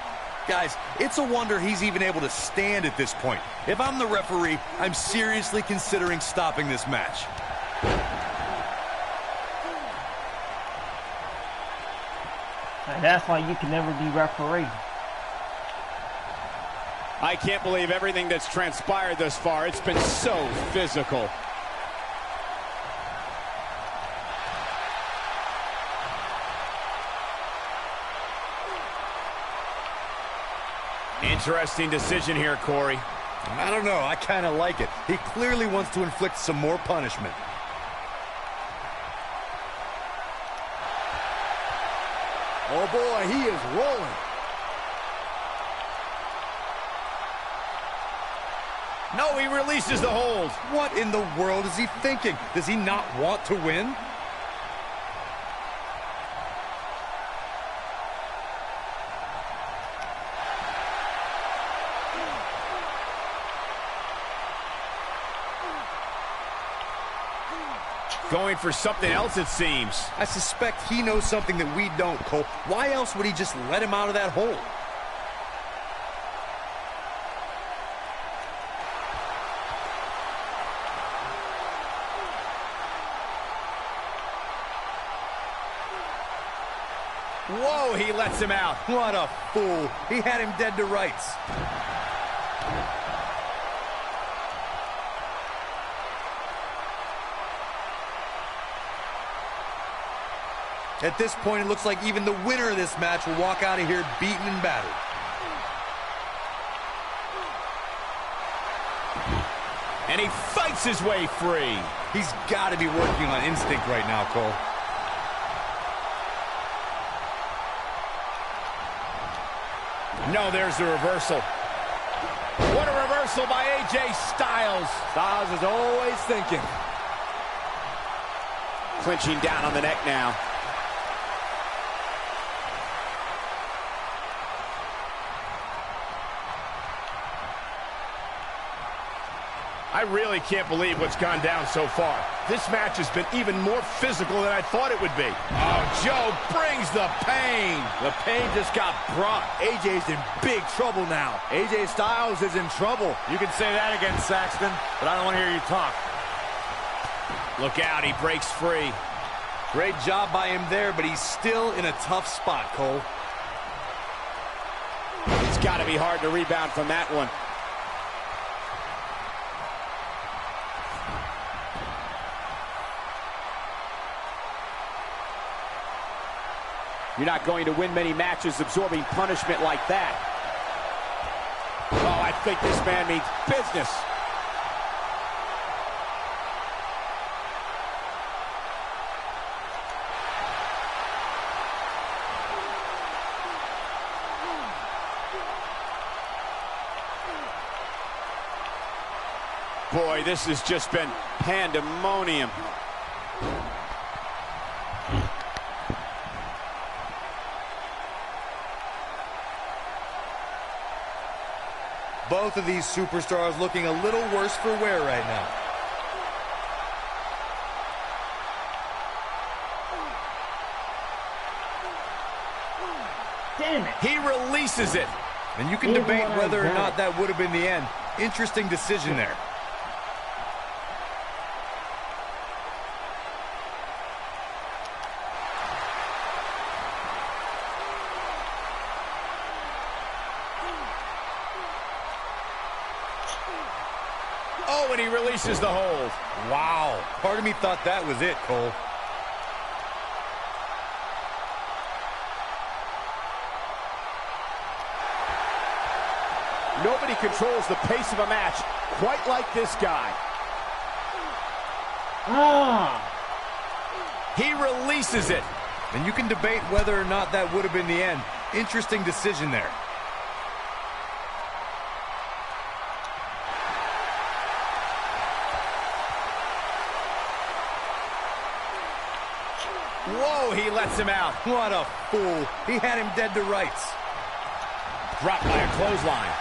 Guys, it's a wonder he's even able to stand at this point. If I'm the referee, I'm seriously considering stopping this match. And that's why you can never be referee. I can't believe everything that's transpired thus far. It's been so physical. Interesting decision here, Corey. I don't know. I kind of like it. He clearly wants to inflict some more punishment. Oh boy, he is rolling. No, he releases the hold. What in the world is he thinking? Does he not want to win? Going for something else, it seems. I suspect he knows something that we don't, Cole. Why else would he just let him out of that hole? Whoa, he lets him out. What a fool. He had him dead to rights. At this point, it looks like even the winner of this match will walk out of here beaten and battered. And he fights his way free. He's got to be working on instinct right now, Cole. No, there's the reversal. What a reversal by AJ Styles. Styles is always thinking. Clinching down on the neck now. I really can't believe what's gone down so far. This match has been even more physical than I thought it would be. Oh, Joe brings the pain. The pain just got brought. AJ's in big trouble now. AJ Styles is in trouble. You can say that again, Saxton, but I don't want to hear you talk. Look out, he breaks free. Great job by him there, but he's still in a tough spot, Cole. It's got to be hard to rebound from that one. You're not going to win many matches absorbing punishment like that. Oh, I think this man means business. Boy, this has just been pandemonium. Both of these superstars looking a little worse for wear right now. Damn it. He releases it. And you can debate whether or not that would have been the end. Interesting decision there. Oh, and he releases the hold. Wow. Part of me thought that was it, Cole. Nobody controls the pace of a match quite like this guy. He releases it. And you can debate whether or not that would have been the end. Interesting decision there. Whoa, he lets him out. What a fool. He had him dead to rights. Dropped by a clothesline.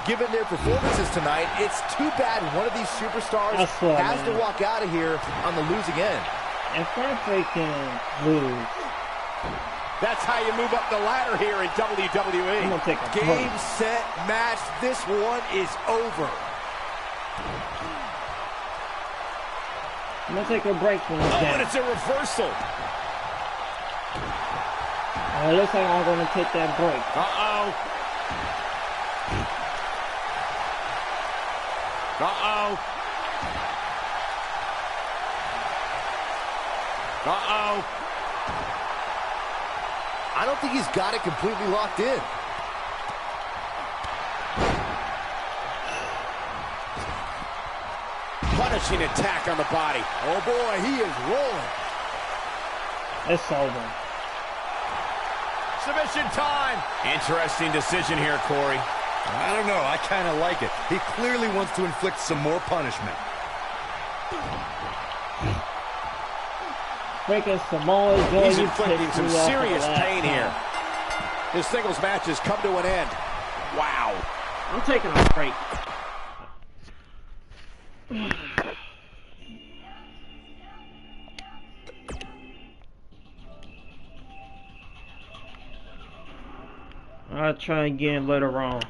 Given their performances tonight, it's too bad one of these superstars has to walk out of here on the losing end. If they freaking lose, that's how you move up the ladder here in WWE. I'm gonna take a Game, break. set, match. This one is over. I'm gonna take a break from this game. And it's a reversal. It looks like I'm gonna take that break. Uh-oh. Uh-oh. Uh-oh. I don't think he's got it completely locked in. Punishing attack on the body. Oh boy, he is rolling. It's over. Submission time. Interesting decision here, Corey. I don't know. I kind of like it. He clearly wants to inflict some more punishment. Freaking Samoa Joe. He's inflicting some serious pain here. This singles match has come to an end. Wow. I'm taking a break. I'll try again later on.